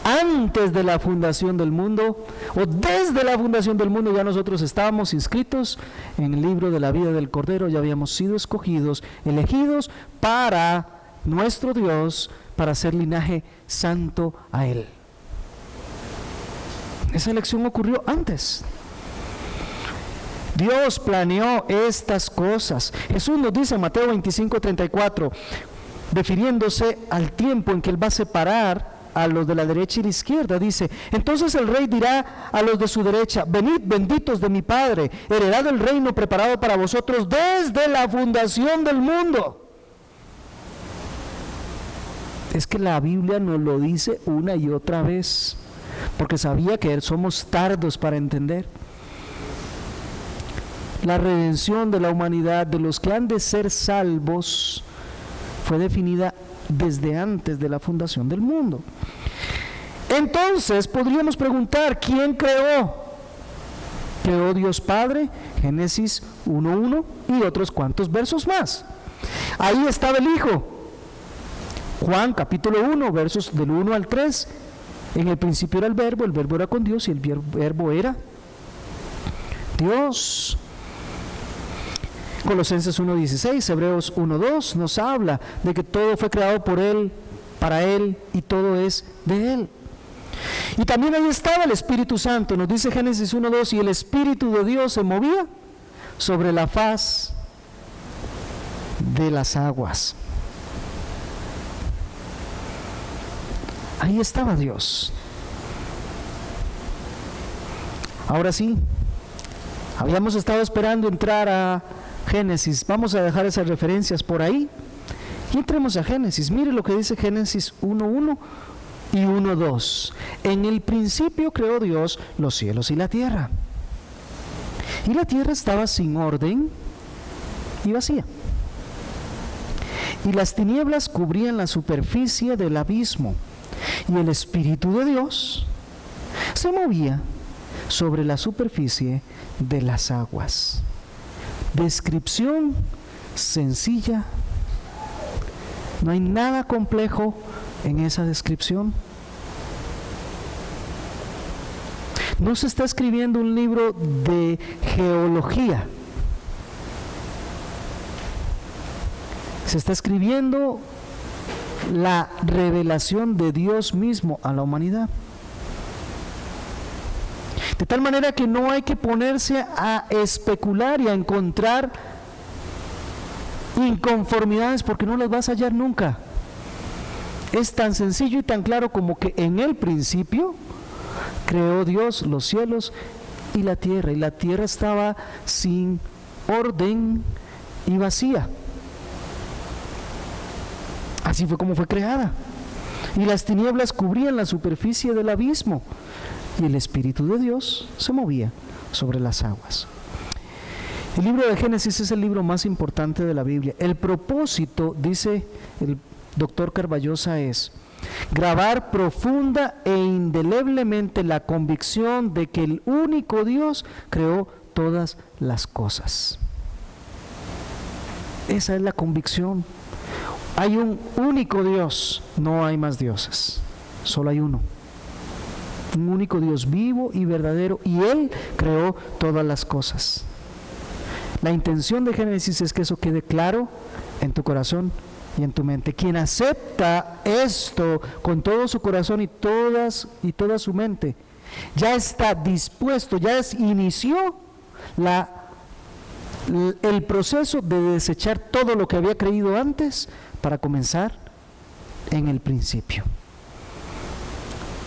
antes de la fundación del mundo, o desde la fundación del mundo, ya nosotros estábamos inscritos en el libro de la vida del Cordero, ya habíamos sido escogidos, elegidos para nuestro Dios, para ser linaje santo a Él. Esa elección ocurrió antes. Dios planeó estas cosas. Jesús nos dice en Mateo 25:34, refiriéndose al tiempo en que Él va a separar a los de la derecha y la izquierda, dice: entonces el rey dirá a los de su derecha: venid, benditos de mi Padre, heredad el reino preparado para vosotros desde la fundación del mundo. Es que la Biblia nos lo dice una y otra vez, porque sabía que somos tardos para entender. La redención de la humanidad, de los que han de ser salvos, fue definida desde antes de la fundación del mundo. Entonces podríamos preguntar: ¿quién creó? Creó Dios Padre, Génesis 1:1 y otros cuantos versos más. Ahí estaba el Hijo, Juan capítulo 1, versos del 1 al 3. En el principio era el verbo era con Dios y el verbo era Dios. Colosenses 1:16, Hebreos 1:2 nos habla de que todo fue creado por Él, para Él, y todo es de Él. Y también ahí estaba el Espíritu Santo, nos dice Génesis 1:2, y el Espíritu de Dios se movía sobre la faz de las aguas. Ahí estaba Dios. Ahora sí, habíamos estado esperando entrar a Génesis. Vamos a dejar esas referencias por ahí y entremos a Génesis. Mire lo que dice Génesis 1:1 y 1:2. En el principio creó Dios los cielos y la tierra. Y la tierra estaba sin orden y vacía. Y las tinieblas cubrían la superficie del abismo. Y el Espíritu de Dios se movía sobre la superficie de las aguas. Descripción sencilla, no hay nada complejo en esa descripción. No se está escribiendo un libro de geología, se está escribiendo la revelación de Dios mismo a la humanidad. De tal manera que no hay que ponerse a especular y a encontrar inconformidades, porque no las vas a hallar nunca. Es tan sencillo y tan claro como que en el principio creó Dios los cielos y la tierra estaba sin orden y vacía. Así fue como fue creada. Y las tinieblas cubrían la superficie del abismo. Y el Espíritu de Dios se movía sobre las aguas. El libro de Génesis es el libro más importante de la Biblia. El propósito, dice el doctor Carballosa, es grabar profunda e indeleblemente la convicción de que el único Dios creó todas las cosas. Esa es la convicción. Hay un único Dios, no hay más dioses, solo hay uno. Un único Dios vivo y verdadero, y Él creó todas las cosas. La intención de Génesis es que eso quede claro en tu corazón y en tu mente. Quien acepta esto con todo su corazón y toda su mente, ya está dispuesto, inició el proceso de desechar todo lo que había creído antes para comenzar en el principio.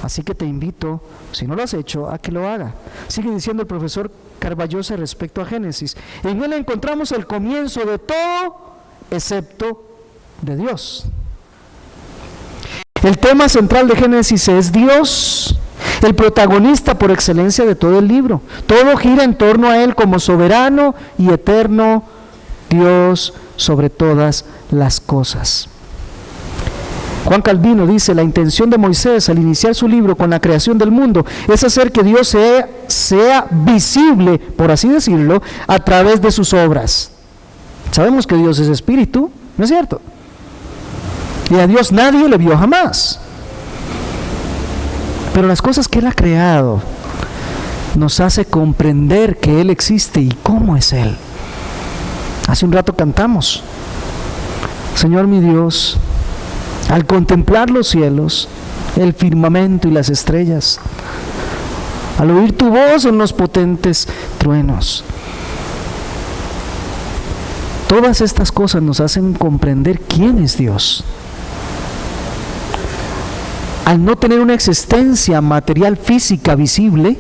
Así que te invito, si no lo has hecho, a que lo haga. Sigue diciendo el profesor Carballosa respecto a Génesis: en él encontramos el comienzo de todo excepto de Dios. El tema central de Génesis es Dios, el protagonista por excelencia de todo el libro. Todo gira en torno a Él como soberano y eterno Dios sobre todas las cosas. Juan Calvino dice: la intención de Moisés al iniciar su libro con la creación del mundo es hacer que Dios sea visible, por así decirlo, a través de sus obras. Sabemos que Dios es espíritu, ¿no es cierto? Y a Dios nadie le vio jamás. Pero las cosas que Él ha creado nos hace comprender que Él existe y cómo es Él. Hace un rato cantamos: Señor mi Dios, al contemplar los cielos, el firmamento y las estrellas, al oír tu voz en los potentes truenos. Todas estas cosas nos hacen comprender quién es Dios. Al no tener una existencia material física visible,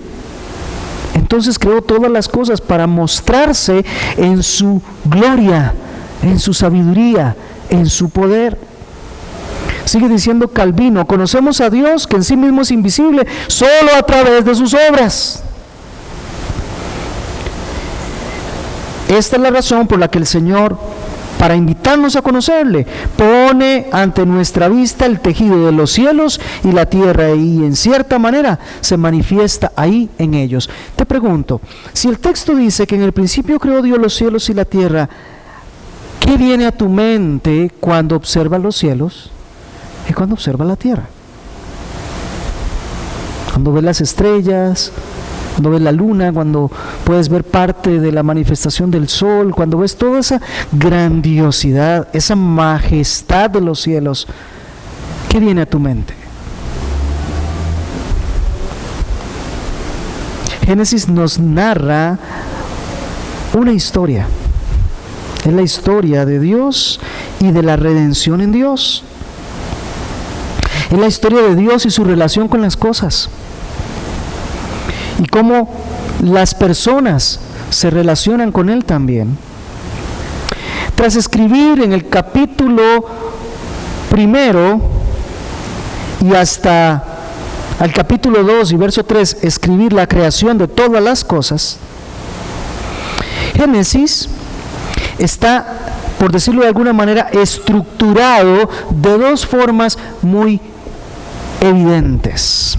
entonces creó todas las cosas para mostrarse en su gloria, en su sabiduría, en su poder. Sigue diciendo Calvino: conocemos a Dios, que en sí mismo es invisible, solo a través de sus obras. Esta es la razón por la que el Señor, para invitarnos a conocerle, pone ante nuestra vista el tejido de los cielos y la tierra, y en cierta manera se manifiesta ahí en ellos. Te pregunto, si el texto dice que en el principio creó Dios los cielos y la tierra, ¿qué viene a tu mente cuando observas los cielos y cuando observas la tierra? Cuando ves las estrellas, cuando ves la luna, cuando puedes ver parte de la manifestación del sol, cuando ves toda esa grandiosidad, esa majestad de los cielos, ¿qué viene a tu mente? Génesis nos narra una historia. Es la historia de Dios y de la redención en Dios. Es la historia de Dios y su relación con las cosas. Y cómo las personas se relacionan con Él también. Tras escribir en el capítulo 1 y hasta al capítulo 2 y verso 3, escribir la creación de todas las cosas, Génesis está, por decirlo de alguna manera, estructurado de dos formas muy evidentes.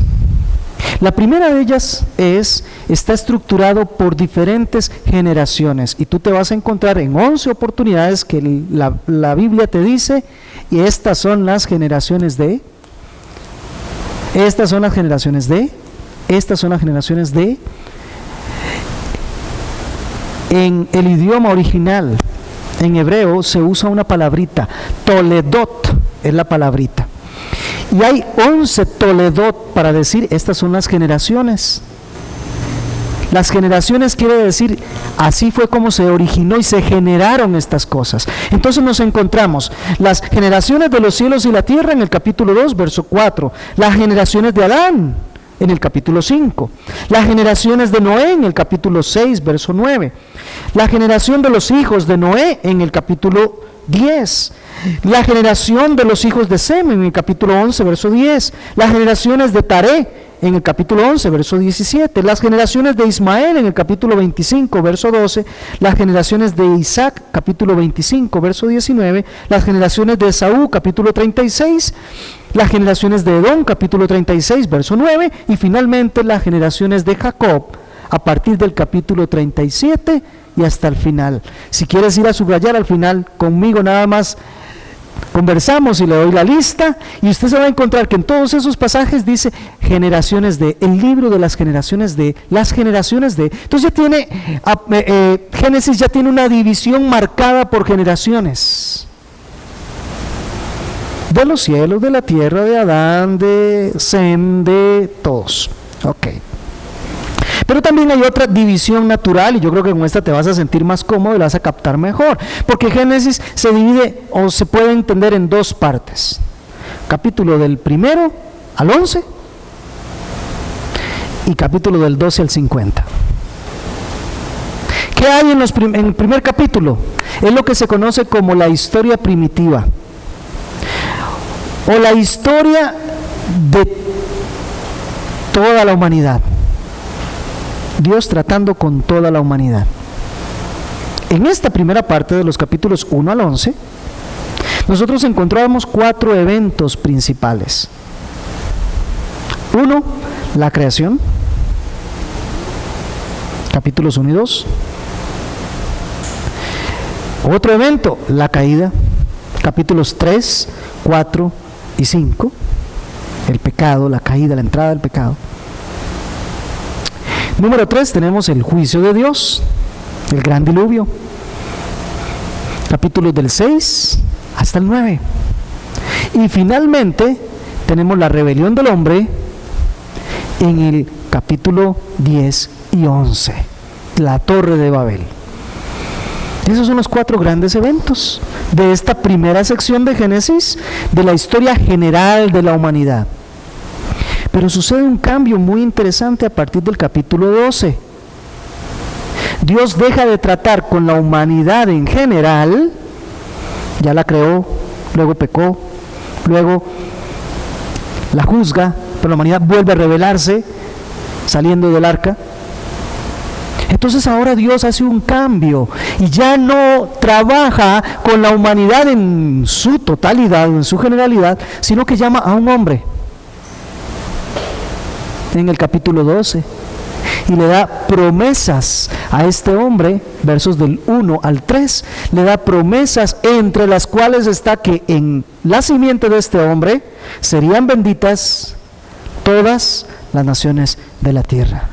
La primera de ellas está estructurado por diferentes generaciones, y tú te vas a encontrar en 11 oportunidades que la Biblia te dice: y estas son las generaciones de, estas son las generaciones de, estas son las generaciones de. En el idioma original, en hebreo, se usa una palabrita, toledot es la palabrita. Y hay 11 toledot para decir estas son las generaciones. Las generaciones quiere decir, así fue como se originó y se generaron estas cosas. Entonces nos encontramos las generaciones de los cielos y la tierra en el capítulo 2, verso 4. Las generaciones de Adán en el capítulo 5. Las generaciones de Noé en el capítulo 6, verso 9. La generación de los hijos de Noé en el capítulo 10. La generación de los hijos de Sem en el capítulo 11, verso 10. Las generaciones de Taré en el capítulo 11, verso 17. Las generaciones de Ismael en el capítulo 25, verso 12. Las generaciones de Isaac, capítulo 25, verso 19. Las generaciones de Esaú, capítulo 36. Las generaciones de Edom, capítulo 36, verso 9. Y finalmente las generaciones de Jacob, a partir del capítulo 37 y hasta el final. Si quieres ir a subrayar al final conmigo, nada más conversamos y le doy la lista, y usted se va a encontrar que en todos esos pasajes dice generaciones de, el libro de las generaciones de, las generaciones de. Entonces ya tiene, Génesis ya tiene una división marcada por generaciones. De los cielos, de la tierra, de Adán, de Sem, de todos. Ok. Pero también hay otra división natural, y yo creo que con esta te vas a sentir más cómodo y la vas a captar mejor, porque Génesis se divide o se puede entender en dos partes: capítulo del 1 al 11 y capítulo del 12 al 50. ¿Qué hay en el primer capítulo? Es lo que se conoce como la historia primitiva, o la historia de toda la humanidad. Dios tratando con toda la humanidad. En esta primera parte de los capítulos 1 al 11, nosotros encontramos 4 eventos principales. 1, la creación, capítulos 1 y 2. Otro evento, la caída, capítulos 3, 4 y 5. El pecado, la caída, la entrada del pecado. Número 3, tenemos el juicio de Dios, el gran diluvio. Capítulos del 6 hasta el 9. Y finalmente tenemos la rebelión del hombre en el capítulo 10 y 11, la Torre de Babel. Esos son los 4 grandes eventos de esta primera sección de Génesis, de la historia general de la humanidad. Pero sucede un cambio muy interesante a partir del capítulo 12. Dios deja de tratar con la humanidad en general, ya la creó, luego pecó, luego la juzga, pero la humanidad vuelve a rebelarse saliendo del arca. Entonces ahora Dios hace un cambio y ya no trabaja con la humanidad en su totalidad, en su generalidad, sino que llama a un hombre en el capítulo 12 y le da promesas a este hombre, versos del 1 al 3, le da promesas entre las cuales está que en la simiente de este hombre serían benditas todas las naciones de la tierra.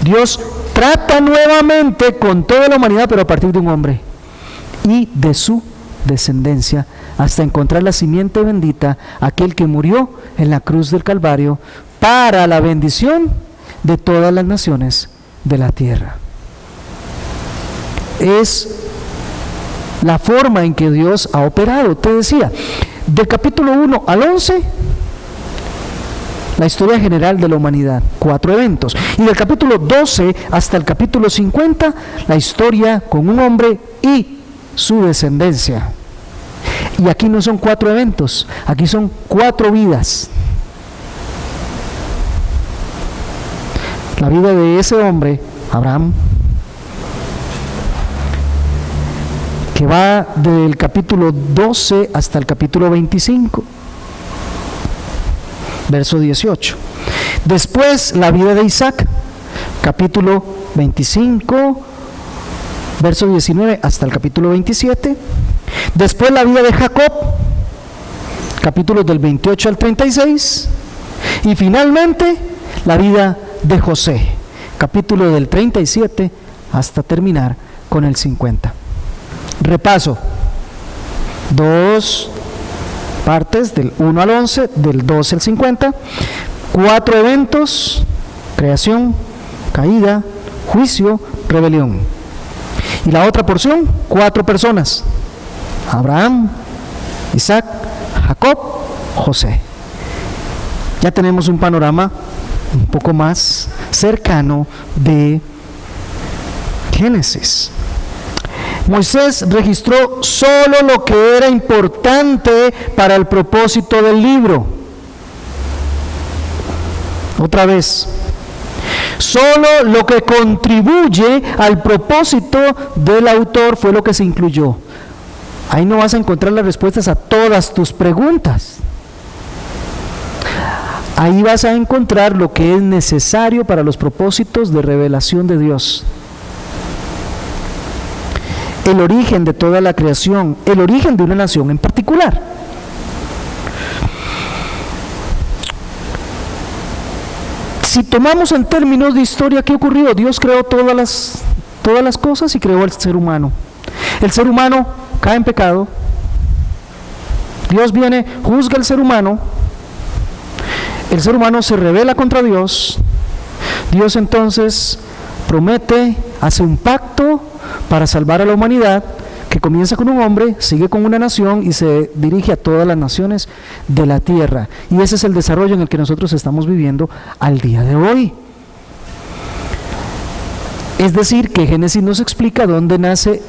Dios trata nuevamente con toda la humanidad, pero a partir de un hombre y de su descendencia, hasta encontrar la simiente bendita, aquel que murió en la cruz del Calvario para la bendición de todas las naciones de la tierra. Es la forma en que Dios ha operado. Te decía, del capítulo 1 al 11, la historia general de la humanidad, 4 eventos. Y del capítulo 12 hasta el capítulo 50, la historia con un hombre y su descendencia. Y aquí no son 4 eventos, aquí son 4 vidas. La vida de ese hombre, Abraham, que va del capítulo 12 hasta el capítulo 25. Verso 18. Después la vida de Isaac, capítulo 25, verso 19 hasta el capítulo 27. Después la vida de Jacob, capítulos del 28 al 36. Y finalmente la vida de José, capítulo del 37 hasta terminar con el 50. Repaso. 2 partes del 1 al 11, del 12 al 50, 4 eventos: creación, caída, juicio, rebelión. Y la otra porción, 4 personas: Abraham, Isaac, Jacob, José. Ya tenemos un panorama un poco más cercano de Génesis. Moisés registró solo lo que era importante para el propósito del libro. Otra vez, solo lo que contribuye al propósito del autor fue lo que se incluyó. Ahí no vas a encontrar las respuestas a todas tus preguntas. Ahí vas a encontrar lo que es necesario para los propósitos de revelación de Dios. El origen de toda la creación, el origen de una nación en particular. Si tomamos en términos de historia, ¿qué ocurrió? Dios creó todas las cosas y creó al ser humano. El ser humano cae en pecado. Dios viene, juzga al ser humano. El ser humano se rebela contra Dios. Dios entonces promete, hace un pacto para salvar a la humanidad, que comienza con un hombre, sigue con una nación y se dirige a todas las naciones de la tierra. Y ese es el desarrollo en el que nosotros estamos viviendo al día de hoy. Es decir, que Génesis nos explica dónde nace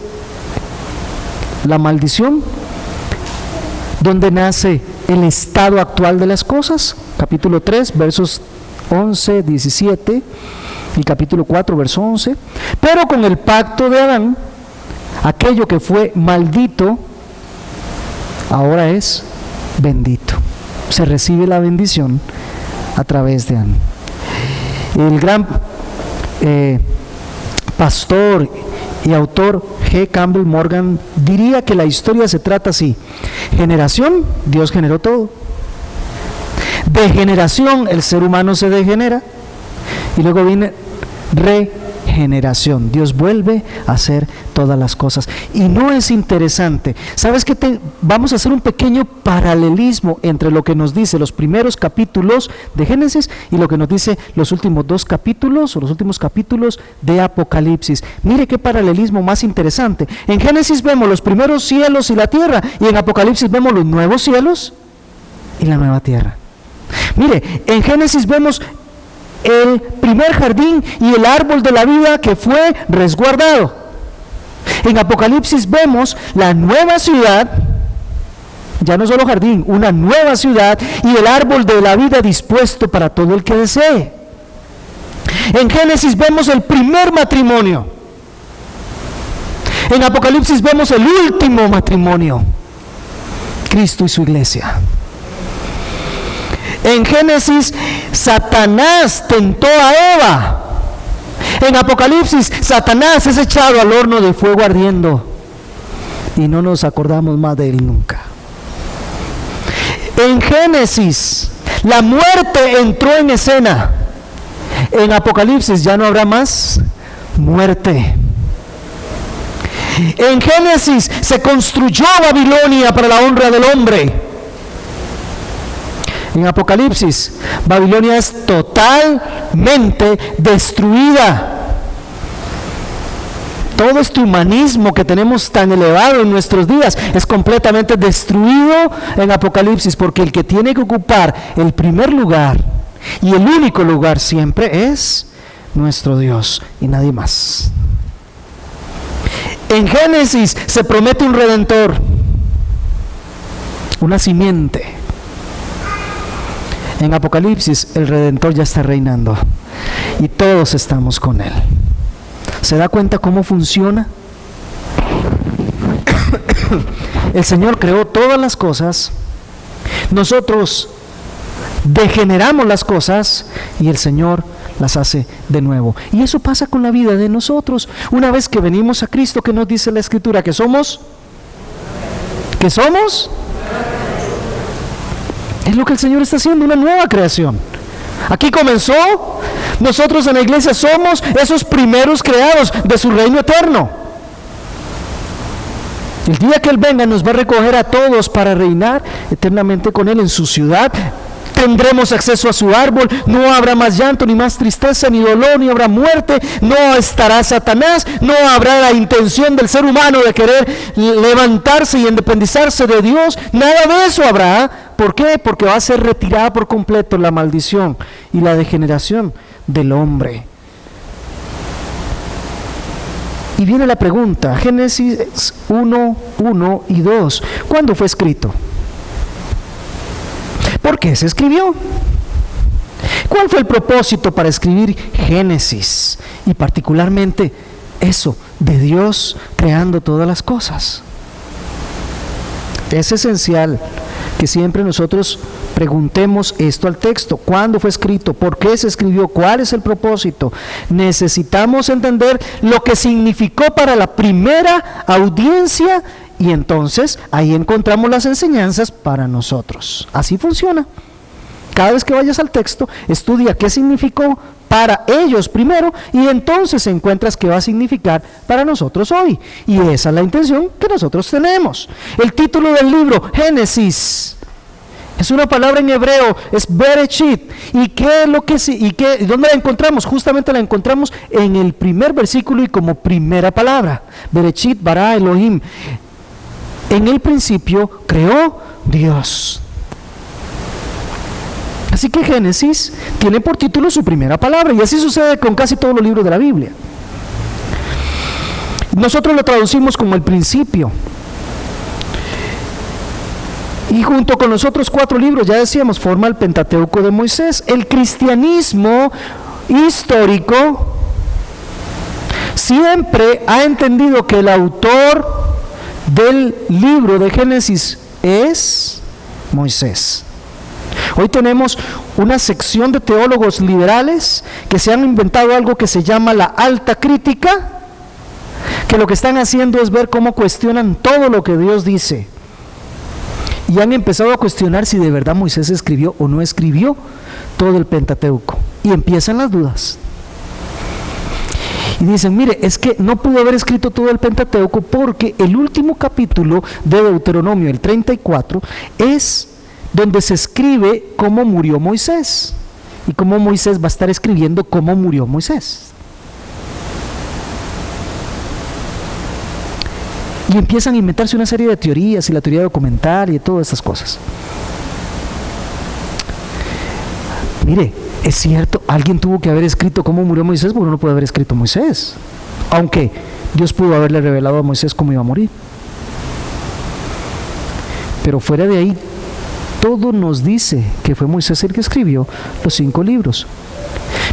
la maldición, dónde nace el estado actual de las cosas. Capítulo 3, versos 11, 17 y capítulo 4, verso 11. Pero con el pacto de Adán, aquello que fue maldito ahora es bendito. Se recibe la bendición a través de Adán. El gran pastor y autor G. Campbell Morgan diría que la historia se trata así: generación, Dios generó todo; Degeneración, el ser humano se degenera. Y luego viene regeneración. Dios vuelve a hacer todas las cosas. Y no es interesante. ¿Sabes qué? Vamos a hacer un pequeño paralelismo entre lo que nos dice los primeros capítulos de Génesis y lo que nos dice los últimos dos capítulos o los últimos capítulos de Apocalipsis. Mire qué paralelismo más interesante. En Génesis vemos los primeros cielos y la tierra, y en Apocalipsis vemos los nuevos cielos y la nueva tierra. Mire, en Génesis vemos el primer jardín y el árbol de la vida que fue resguardado. En Apocalipsis vemos la nueva ciudad, ya no solo jardín, una nueva ciudad y el árbol de la vida dispuesto para todo el que desee. En Génesis vemos el primer matrimonio. En Apocalipsis vemos el último matrimonio, Cristo y su iglesia. En Génesis, Satanás tentó a Eva. En Apocalipsis, Satanás es echado al horno de fuego ardiendo. Y no nos acordamos más de él nunca. En Génesis, la muerte entró en escena. En Apocalipsis ya no habrá más muerte. En Génesis se construyó Babilonia para la honra del hombre. En Apocalipsis, Babilonia es totalmente destruida. Todo este humanismo que tenemos tan elevado en nuestros días es completamente destruido en Apocalipsis, porque el que tiene que ocupar el primer lugar y el único lugar siempre es nuestro Dios y nadie más. En Génesis se promete un redentor, una simiente. En Apocalipsis el Redentor ya está reinando y todos estamos con Él. ¿Se da cuenta cómo funciona? El Señor creó todas las cosas, nosotros degeneramos las cosas y el Señor las hace de nuevo. Y eso pasa con la vida de nosotros. Una vez que venimos a Cristo, ¿qué nos dice la Escritura? ¿Que somos? ¿Que somos? Es lo que el Señor está haciendo, una nueva creación. Aquí comenzó, nosotros en la iglesia somos esos primeros creados de su reino eterno. El día que Él venga nos va a recoger a todos para reinar eternamente con Él en su ciudad. Tendremos acceso a su árbol, no habrá más llanto, ni más tristeza, ni dolor, ni habrá muerte, no estará Satanás, no habrá la intención del ser humano de querer levantarse y independizarse de Dios, nada de eso habrá. ¿Por qué? Porque va a ser retirada por completo la maldición y la degeneración del hombre. Y viene la pregunta, Génesis 1, 1 y 2, ¿cuándo fue escrito? ¿Por qué se escribió? ¿Cuál fue el propósito para escribir Génesis? Y particularmente eso, de Dios creando todas las cosas. Es esencial que siempre nosotros preguntemos esto al texto. ¿Cuándo fue escrito? ¿Por qué se escribió? ¿Cuál es el propósito? Necesitamos entender lo que significó para la primera audiencia y entonces ahí encontramos las enseñanzas para nosotros. Así funciona. Cada vez que vayas al texto, estudia qué significó para ellos primero y entonces encuentras qué va a significar para nosotros hoy. Y esa es la intención que nosotros tenemos. El título del libro, Génesis, es una palabra en hebreo, es Bereshit. ¿Y qué es lo que dónde la encontramos? Justamente la encontramos en el primer versículo y como primera palabra. Bereshit bara Elohim. En el principio creó Dios. Así que Génesis tiene por título su primera palabra, y así sucede con casi todos los libros de la Biblia. Nosotros lo traducimos como el principio. Y junto con los otros 4 libros, ya decíamos, forma el Pentateuco de Moisés. El cristianismo histórico siempre ha entendido que el autor del libro de Génesis es Moisés. Hoy tenemos una sección de teólogos liberales que se han inventado algo que se llama la alta crítica, que lo que están haciendo es ver cómo cuestionan todo lo que Dios dice. y han empezado a cuestionar si de verdad Moisés escribió o no escribió todo el Pentateuco, y empiezan las dudas. Y dicen, mire, es que no pudo haber escrito todo el Pentateuco porque el último capítulo de Deuteronomio, el 34, es donde se escribe cómo murió Moisés, y cómo Moisés va a estar escribiendo cómo murió Moisés. Y empiezan a inventarse una serie de teorías, y la teoría documental y todas estas cosas. Mire, es cierto, alguien tuvo que haber escrito cómo murió Moisés, porque no puede haber escrito Moisés, aunque Dios pudo haberle revelado a Moisés cómo iba a morir. Pero fuera de ahí, todo nos dice que fue Moisés el que escribió los 5 libros.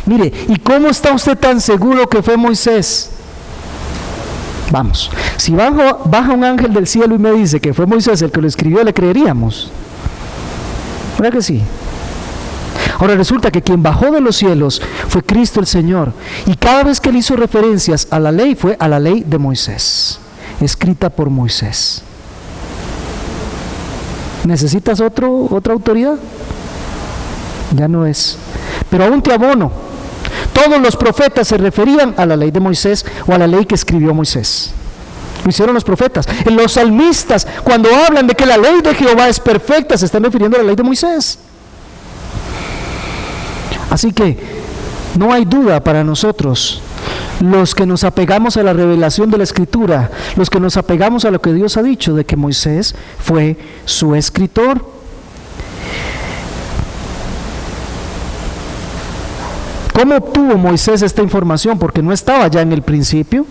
Mire, ¿y cómo está usted tan seguro que fue Moisés? Vamos, si baja un ángel del cielo y me dice que fue Moisés el que lo escribió, ¿le creeríamos? ¿Verdad que sí? Ahora resulta que quien bajó de los cielos fue Cristo el Señor, y cada vez que él hizo referencias a la ley, fue a la ley de Moisés, escrita por Moisés. ¿Necesitas otra autoridad? Ya no es. Pero aún te abono, todos los profetas se referían a la ley de Moisés o a la ley que escribió Moisés. Lo hicieron los profetas. Los salmistas, cuando hablan de que la ley de Jehová es perfecta, se están refiriendo a la ley de Moisés. Así que no hay duda para nosotros, los que nos apegamos a la revelación de la Escritura, los que nos apegamos a lo que Dios ha dicho, de que Moisés fue su escritor. ¿Cómo obtuvo Moisés esta información? Porque no estaba ya en el principio.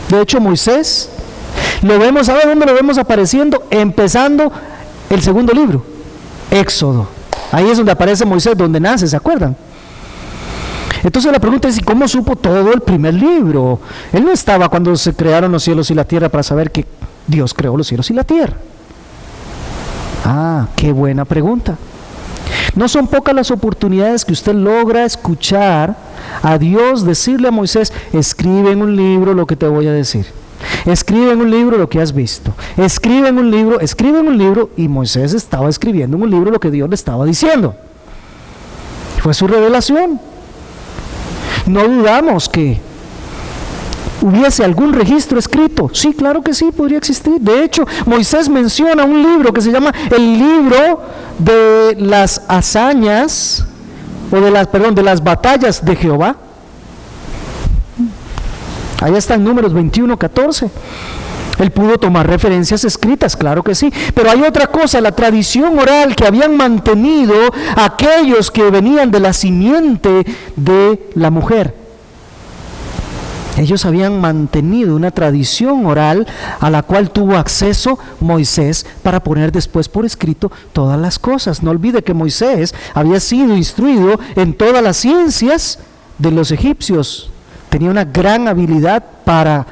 De hecho, Moisés, lo vemos, ¿sabe dónde lo vemos apareciendo? Empezando el segundo libro, Éxodo. Ahí es donde aparece Moisés, donde nace, ¿se acuerdan? Entonces la pregunta es, ¿y cómo supo todo el primer libro? Él no estaba cuando se crearon los cielos y la tierra para saber que Dios creó los cielos y la tierra. Ah, qué buena pregunta. No son pocas las oportunidades que usted logra escuchar a Dios decirle a Moisés, escribe en un libro lo que te voy a decir. Escribe en un libro lo que has visto. Escribe en un libro, y Moisés estaba escribiendo en un libro lo que Dios le estaba diciendo. Fue su revelación. No dudamos que hubiese algún registro escrito. Sí, claro que sí, podría existir. De hecho, Moisés menciona un libro que se llama el libro de las hazañas, o de las batallas de Jehová. Allá está en Números 21:14. Él pudo tomar referencias escritas, claro que sí, pero hay otra cosa, la tradición oral que habían mantenido aquellos que venían de la simiente de la mujer. Ellos habían mantenido una tradición oral a la cual tuvo acceso Moisés para poner después por escrito todas las cosas. No olvide que Moisés había sido instruido en todas las ciencias de los egipcios. Tenía una gran habilidad para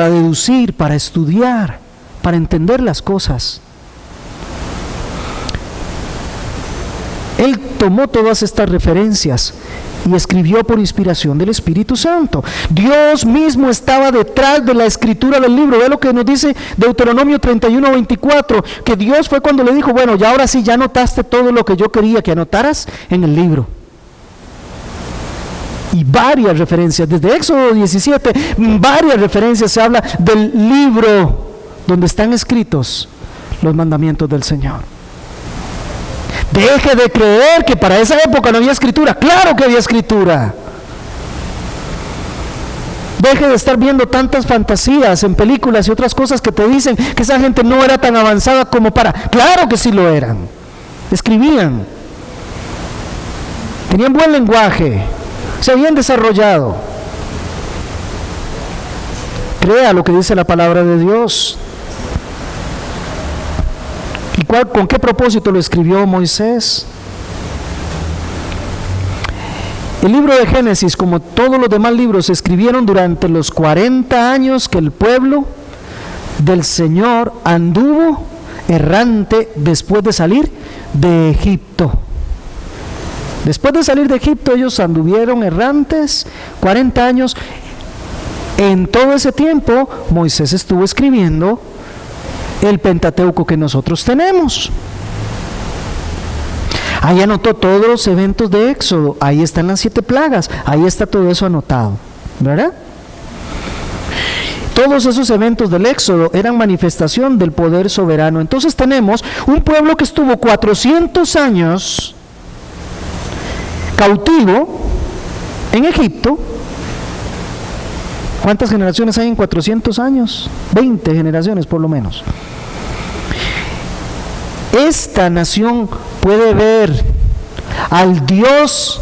deducir, para estudiar, para entender las cosas. Él tomó todas estas referencias y escribió por inspiración del Espíritu Santo. Dios mismo estaba detrás de la escritura del libro. Ve lo que nos dice Deuteronomio 31:24, que Dios fue cuando le dijo, bueno, ya ahora sí, ya anotaste todo lo que yo quería que anotaras en el libro. Y varias referencias, desde Éxodo 17, varias referencias se habla del libro donde están escritos los mandamientos del Señor. Deje de creer que para esa época no había escritura. Claro que había escritura. Deje de estar viendo tantas fantasías en películas y otras cosas que te dicen que esa gente no era tan avanzada como para. Claro que sí lo eran. Escribían. Tenían buen lenguaje. Se habían desarrollado. Crea lo que dice la palabra de Dios. ¿Y con qué propósito lo escribió Moisés? El libro de Génesis, como todos los demás libros, se escribieron durante los 40 años que el pueblo del Señor anduvo errante después de salir de Egipto. Después de salir de Egipto, ellos anduvieron errantes 40 años. En todo ese tiempo, Moisés estuvo escribiendo el Pentateuco que nosotros tenemos. Ahí anotó todos los eventos de Éxodo, ahí están las 7 plagas, ahí está todo eso anotado, ¿verdad? Todos esos eventos del Éxodo eran manifestación del poder soberano. Entonces tenemos un pueblo que estuvo 400 años cautivo en Egipto. ¿Cuántas generaciones hay en 400 años? 20 generaciones por lo menos. Esta nación puede ver al Dios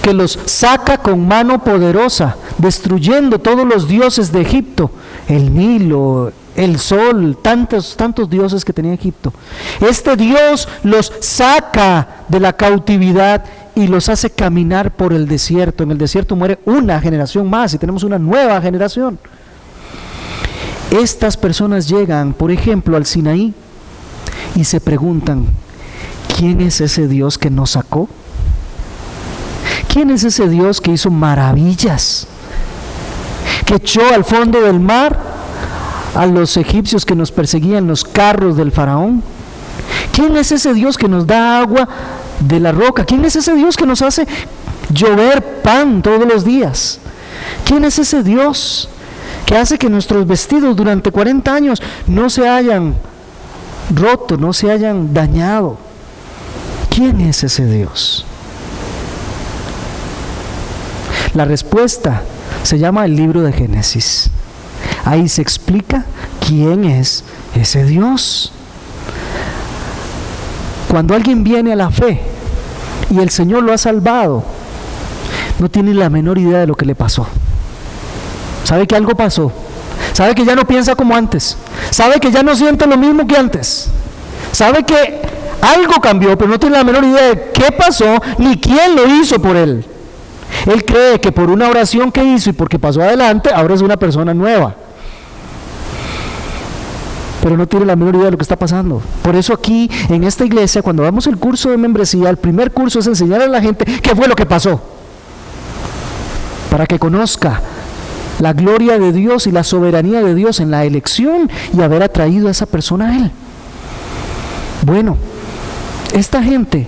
que los saca con mano poderosa, destruyendo todos los dioses de Egipto, el Nilo, el sol, tantos dioses que tenía Egipto. Este Dios los saca de la cautividad y los hace caminar por el desierto. En el desierto muere una generación más y tenemos una nueva generación. Estas personas llegan, por ejemplo, al Sinaí y se preguntan, ¿quién es ese Dios que nos sacó? ¿Quién es ese Dios que hizo maravillas? Que echó al fondo del mar a los egipcios que nos perseguían los carros del faraón. ¿Quién es ese Dios que nos da agua de la roca? ¿Quién es ese Dios que nos hace llover pan todos los días? ¿Quién es ese Dios que hace que nuestros vestidos durante 40 años no se hayan roto, no se hayan dañado? ¿Quién es ese Dios? La respuesta se llama el libro de Génesis. Ahí se explica quién es ese Dios. Cuando alguien viene a la fe y el Señor lo ha salvado, no tiene la menor idea de lo que le pasó. Sabe que algo pasó, sabe que ya no piensa como antes, sabe que ya no siente lo mismo que antes, sabe que algo cambió, pero no tiene la menor idea de qué pasó ni quién lo hizo por él. Él cree que por una oración que hizo y porque pasó adelante, ahora es una persona nueva. Pero no tiene la menor idea de lo que está pasando. Por eso aquí, en esta iglesia, cuando damos el curso de membresía, el primer curso es enseñar a la gente qué fue lo que pasó. Para que conozca la gloria de Dios y la soberanía de Dios en la elección y haber atraído a esa persona a Él. Bueno, esta gente,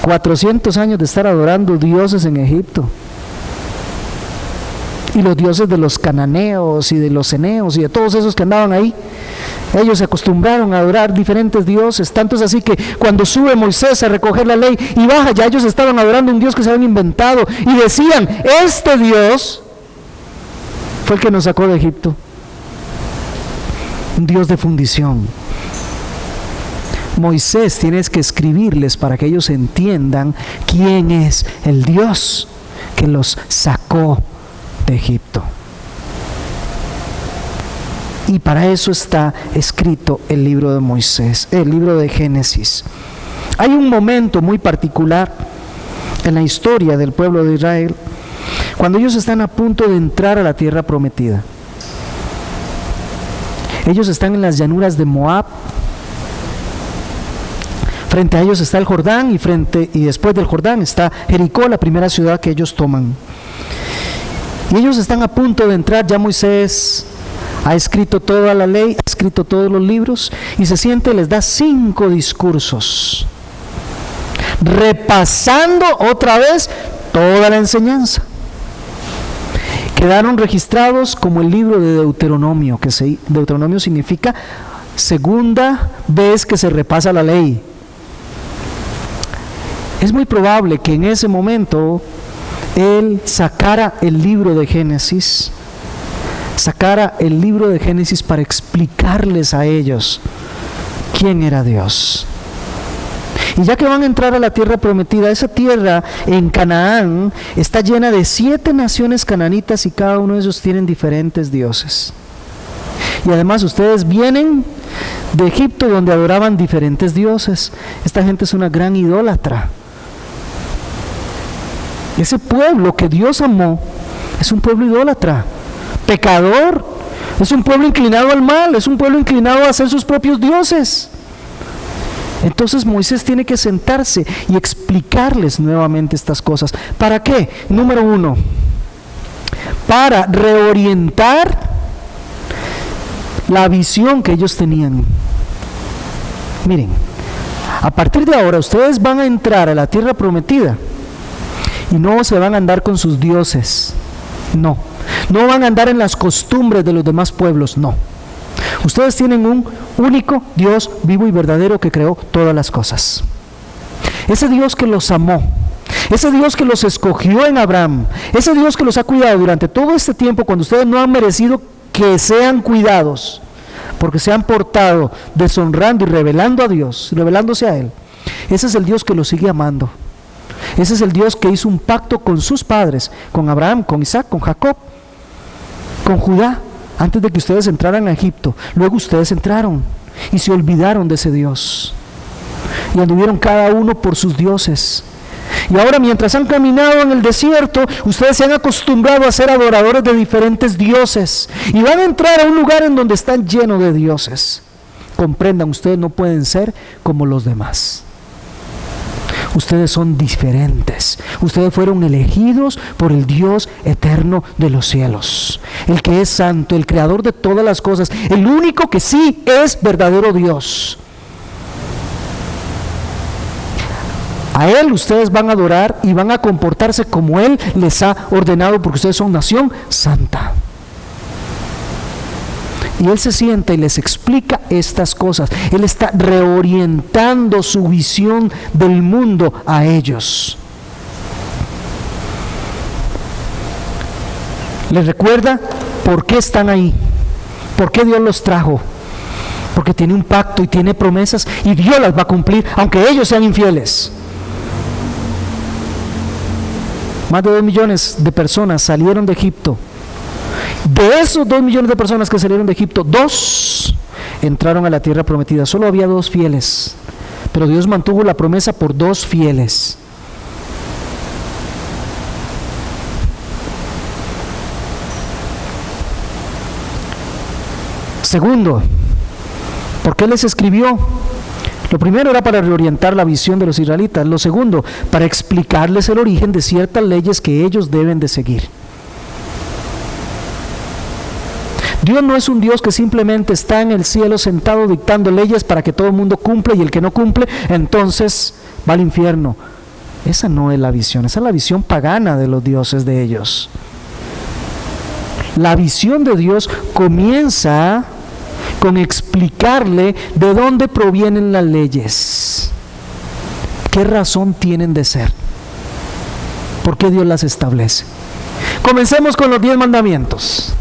400 años de estar adorando dioses en Egipto, y los dioses de los cananeos y de los eneos y de todos esos que andaban ahí, ellos se acostumbraron a adorar diferentes dioses, tanto es así que cuando sube Moisés a recoger la ley y baja, ya ellos estaban adorando un Dios que se habían inventado y decían, este Dios fue el que nos sacó de Egipto, un Dios de fundición. Moisés tienes que escribirles para que ellos entiendan quién es el Dios que los sacó de Egipto. Y para eso está escrito el libro de Moisés, el libro de Génesis. Hay un momento muy particular en la historia del pueblo de Israel, cuando ellos están a punto de entrar a la tierra prometida. Ellos están en las llanuras de Moab. Frente a ellos está el Jordán y después del Jordán está Jericó, la primera ciudad que ellos toman. Y ellos están a punto de entrar. Ya Moisés ha escrito toda la ley, ha escrito todos los libros y se siente, les da 5 discursos, repasando otra vez toda la enseñanza. Quedaron registrados como el libro de Deuteronomio, Deuteronomio significa segunda vez que se repasa la ley. Es muy probable que en ese momento él sacara el libro de Génesis, para explicarles a ellos quién era Dios. Y ya que van a entrar a la tierra prometida, esa tierra en Canaán está llena de 7 naciones cananitas y cada uno de ellos tienen diferentes dioses. Y además ustedes vienen de Egipto donde adoraban diferentes dioses. Esta gente es una gran idólatra. Ese pueblo que Dios amó es un pueblo idólatra, pecador, es un pueblo inclinado al mal, es un pueblo inclinado a hacer sus propios dioses. Entonces Moisés tiene que sentarse y explicarles nuevamente estas cosas. ¿Para qué? Número 1, para reorientar la visión que ellos tenían. Miren, a partir de ahora ustedes van a entrar a la tierra prometida y no se van a andar con sus dioses, no van a andar en las costumbres de los demás pueblos, no. Ustedes tienen un único Dios vivo y verdadero que creó todas las cosas. Ese Dios que los amó, ese Dios que los escogió en Abraham, ese Dios que los ha cuidado durante todo este tiempo cuando ustedes no han merecido que sean cuidados, porque se han portado deshonrando y rebelando a Dios, rebelándose a Él. Ese es el Dios que los sigue amando. Ese es el Dios que hizo un pacto con sus padres, con Abraham, con Isaac, con Jacob, con Judá, antes de que ustedes entraran a Egipto. Luego ustedes entraron y se olvidaron de ese Dios y anduvieron cada uno por sus dioses. Y ahora, mientras han caminado en el desierto, ustedes se han acostumbrado a ser adoradores de diferentes dioses y van a entrar a un lugar en donde están llenos de dioses. Comprendan, ustedes no pueden ser como los demás. Ustedes son diferentes. Ustedes fueron elegidos por el Dios eterno de los cielos, el que es santo, el creador de todas las cosas, el único que sí es verdadero Dios. A Él ustedes van a adorar y van a comportarse como Él les ha ordenado, porque ustedes son nación santa. Y Él se sienta y les explica estas cosas. Él está reorientando su visión del mundo a ellos. Les recuerda por qué están ahí, por qué Dios los trajo. Porque tiene un pacto y tiene promesas y Dios las va a cumplir, aunque ellos sean infieles. Más de 2 millones de personas salieron de Egipto. De esos 2 millones de personas que salieron de Egipto, 2 entraron a la tierra prometida. Solo había 2 fieles, pero Dios mantuvo la promesa por 2 fieles. Segundo, ¿por qué les escribió? Lo primero era para reorientar la visión de los israelitas. Lo segundo, para explicarles el origen de ciertas leyes que ellos deben de seguir. Dios no es un Dios que simplemente está en el cielo sentado dictando leyes para que todo el mundo cumpla, y el que no cumple, entonces va al infierno. Esa no es la visión, esa es la visión pagana de los dioses de ellos. La visión de Dios comienza con explicarle de dónde provienen las leyes, qué razón tienen de ser, por qué Dios las establece. Comencemos con los 10 mandamientos.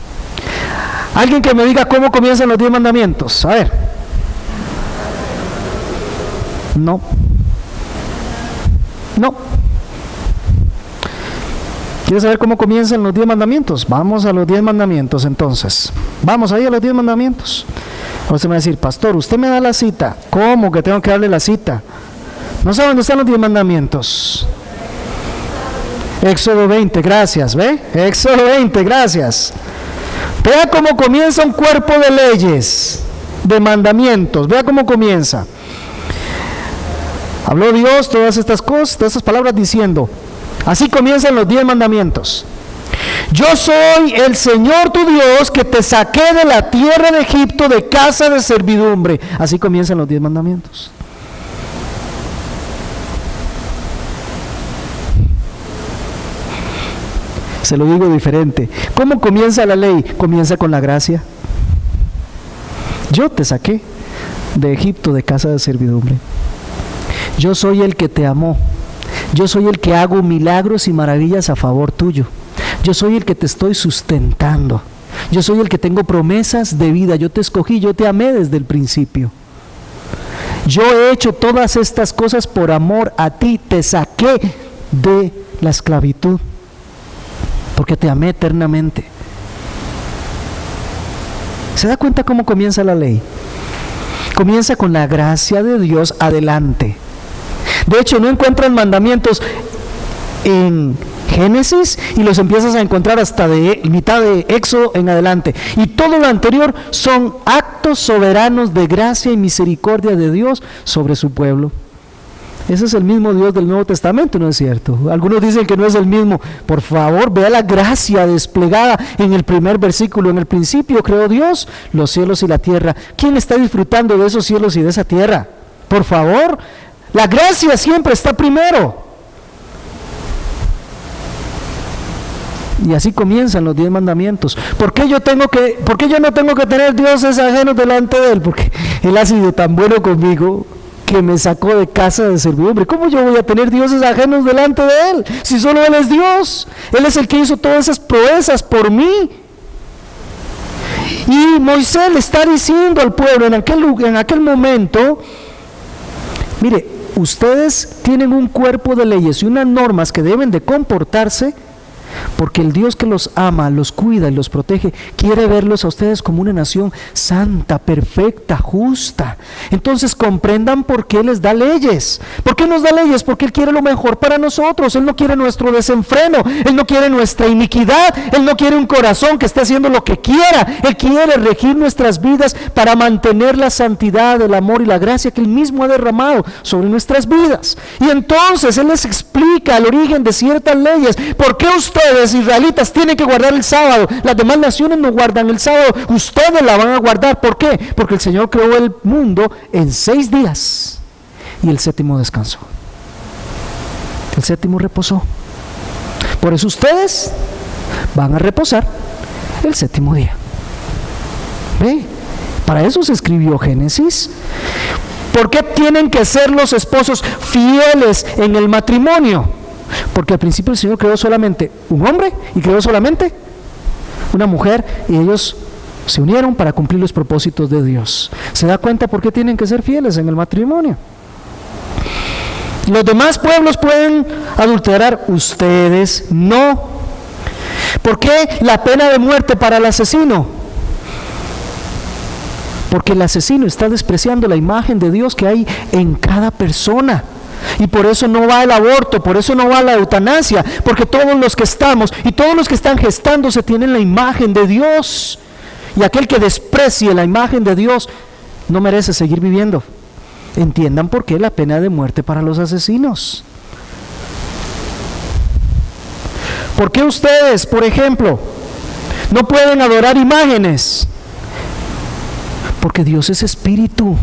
Alguien que me diga cómo comienzan los 10 mandamientos. A ver. No. ¿Quieres saber cómo comienzan los 10 mandamientos? Vamos a los 10 mandamientos entonces. Vamos ahí a los 10 mandamientos. Ahora usted me va a decir, pastor, usted me da la cita. ¿Cómo que tengo que darle la cita? ¿No sabe dónde están los 10 mandamientos? Éxodo 20, gracias, ¿ve? Éxodo 20, gracias. Vea cómo comienza un cuerpo de leyes, de mandamientos. Vea cómo comienza. Habló Dios todas estas cosas, todas estas palabras diciendo, así comienzan los 10 mandamientos. Yo soy el Señor tu Dios que te saqué de la tierra de Egipto, de casa de servidumbre. Así comienzan los 10 mandamientos. Se lo digo diferente. ¿Cómo comienza la ley? Comienza con la gracia. Yo te saqué de Egipto, de casa de servidumbre. Yo soy el que te amó. Yo soy el que hago milagros y maravillas a favor tuyo. Yo soy el que te estoy sustentando. Yo soy el que tengo promesas de vida. Yo te escogí, yo te amé desde el principio. Yo he hecho todas estas cosas por amor a ti. Te saqué de la esclavitud, porque te amé eternamente. ¿Se da cuenta cómo comienza la ley? Comienza con la gracia de Dios adelante. De hecho, no encuentras mandamientos en Génesis y los empiezas a encontrar hasta de mitad de Éxodo en adelante. Y todo lo anterior son actos soberanos de gracia y misericordia de Dios sobre su pueblo. Ese es el mismo Dios del Nuevo Testamento, ¿no es cierto? Algunos dicen que no es el mismo. Por favor, vea la gracia desplegada en el primer versículo. En el principio creó Dios los cielos y la tierra. ¿Quién está disfrutando de esos cielos y de esa tierra? Por favor, la gracia siempre está primero. Y así comienzan los 10 mandamientos. ¿Por qué yo no tengo que tener dioses ajenos delante de Él? Porque Él ha sido tan bueno conmigo que me sacó de casa de servidumbre. ¿Cómo yo voy a tener dioses ajenos delante de Él? Si solo Él es Dios. Él es el que hizo todas esas proezas por mí. Y Moisés le está diciendo al pueblo en aquel momento, mire, ustedes tienen un cuerpo de leyes y unas normas que deben de comportarse, porque el Dios que los ama, los cuida y los protege, quiere verlos a ustedes como una nación santa, perfecta, justa. Entonces comprendan por qué les da leyes. ¿Por qué nos da leyes? Porque Él quiere lo mejor para nosotros. Él no quiere nuestro desenfreno, Él no quiere nuestra iniquidad, Él no quiere un corazón que esté haciendo lo que quiera. Él quiere regir nuestras vidas para mantener la santidad, el amor y la gracia que Él mismo ha derramado sobre nuestras vidas. Y entonces Él les explica el origen de ciertas leyes. ¿Por qué ustedes, israelitas, tienen que guardar el sábado? Las demás naciones no guardan el sábado, ustedes la van a guardar. ¿Por qué? Porque el Señor creó el mundo en 6 días y el séptimo descansó. El séptimo reposó. Por eso ustedes van a reposar el séptimo día. ¿Ve? Para eso se escribió Génesis. ¿Por qué tienen que ser los esposos fieles en el matrimonio? Porque al principio el Señor creó solamente un hombre y creó solamente una mujer, y ellos se unieron para cumplir los propósitos de Dios. ¿Se da cuenta por qué tienen que ser fieles en el matrimonio? Los demás pueblos pueden adulterar, ustedes no. ¿Por qué la pena de muerte para el asesino? Porque el asesino está despreciando la imagen de Dios que hay en cada persona. Y por eso no va el aborto, por eso no va la eutanasia, porque todos los que estamos y todos los que están gestándose tienen la imagen de Dios. Y aquel que desprecie la imagen de Dios no merece seguir viviendo. Entiendan por qué la pena de muerte para los asesinos. ¿Por qué ustedes, por ejemplo, no pueden adorar imágenes? Porque Dios es espíritu.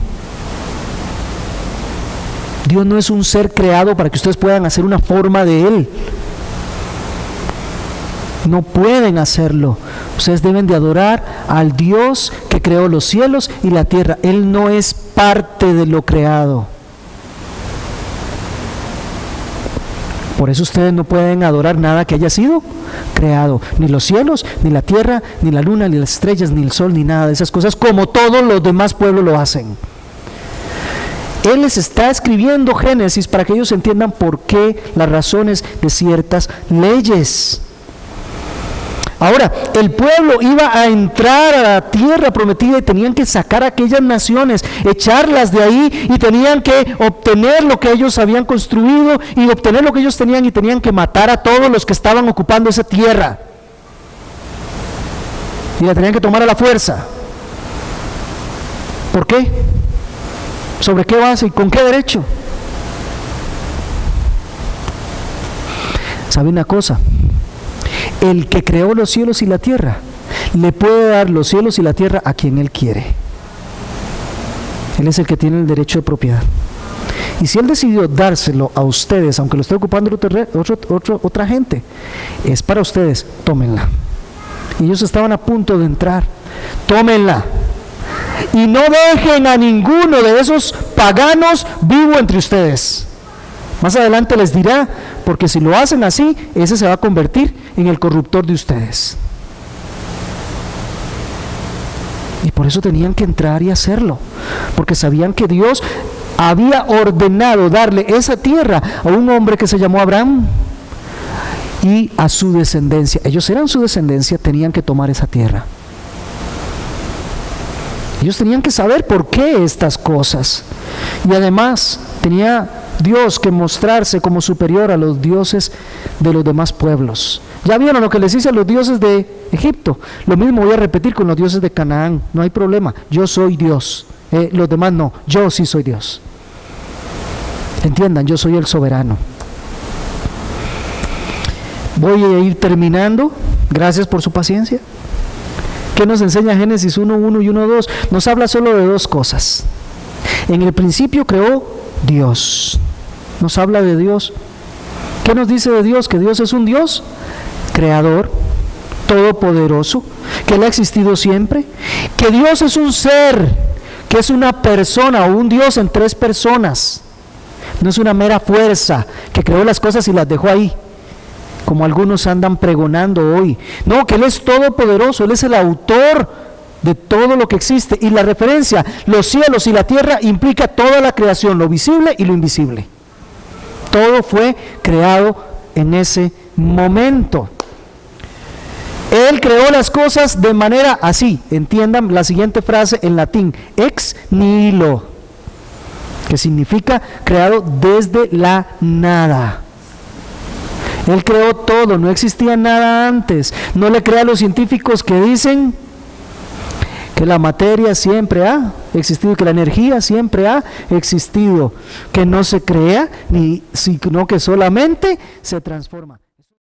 Dios no es un ser creado para que ustedes puedan hacer una forma de Él. No pueden hacerlo. Ustedes deben de adorar al Dios que creó los cielos y la tierra. Él no es parte de lo creado. Por eso ustedes no pueden adorar nada que haya sido creado. Ni los cielos, ni la tierra, ni la luna, ni las estrellas, ni el sol, ni nada de esas cosas, como todos los demás pueblos lo hacen. Él les está escribiendo Génesis para que ellos entiendan por qué, las razones de ciertas leyes. Ahora, el pueblo iba a entrar a la tierra prometida y tenían que sacar a aquellas naciones, echarlas de ahí, y tenían que obtener lo que ellos habían construido y obtener lo que ellos tenían, y tenían que matar a todos los que estaban ocupando esa tierra. Y la tenían que tomar a la fuerza. ¿Por qué? ¿Sobre qué base y con qué derecho? ¿Sabe una cosa? El que creó los cielos y la tierra le puede dar los cielos y la tierra a quien Él quiere. Él es el que tiene el derecho de propiedad. Y si Él decidió dárselo a ustedes, aunque lo esté ocupando otra gente, es para ustedes, tómenla. Y ellos estaban a punto de entrar. Tómenla. Y no dejen a ninguno de esos paganos vivo entre ustedes. Más adelante les dirá, porque si lo hacen así, ese se va a convertir en el corruptor de ustedes. Y por eso tenían que entrar y hacerlo, porque sabían que Dios había ordenado darle esa tierra a un hombre que se llamó Abraham y a su descendencia. Ellos eran su descendencia, tenían que tomar esa tierra. Ellos tenían que saber por qué estas cosas. Y además tenía Dios que mostrarse como superior a los dioses de los demás pueblos. Ya vieron lo que les hice a los dioses de Egipto. Lo mismo voy a repetir con los dioses de Canaán. No hay problema. Yo soy Dios. Los demás no. Yo sí soy Dios. Entiendan, yo soy el soberano. Voy a ir terminando. Gracias por su paciencia. ¿Qué nos enseña Génesis 1:1 y 1:2? Nos habla solo de dos cosas. En el principio creó Dios. Nos habla de Dios. ¿Qué nos dice de Dios? Que Dios es un Dios creador, todopoderoso, que Él ha existido siempre, que Dios es un ser, que es una persona o un Dios en tres personas. No es una mera fuerza que creó las cosas y las dejó ahí, como algunos andan pregonando hoy. No, que Él es todopoderoso, Él es el autor de todo lo que existe. Y la referencia, los cielos y la tierra, implica toda la creación, lo visible y lo invisible. Todo fue creado en ese momento. Él creó las cosas de manera así. Entiendan la siguiente frase en latín: ex nihilo, que significa creado desde la nada. Él creó todo, no existía nada antes. No le crea a los científicos que dicen que la materia siempre ha existido, que la energía siempre ha existido, que no se crea, sino que solamente se transforma.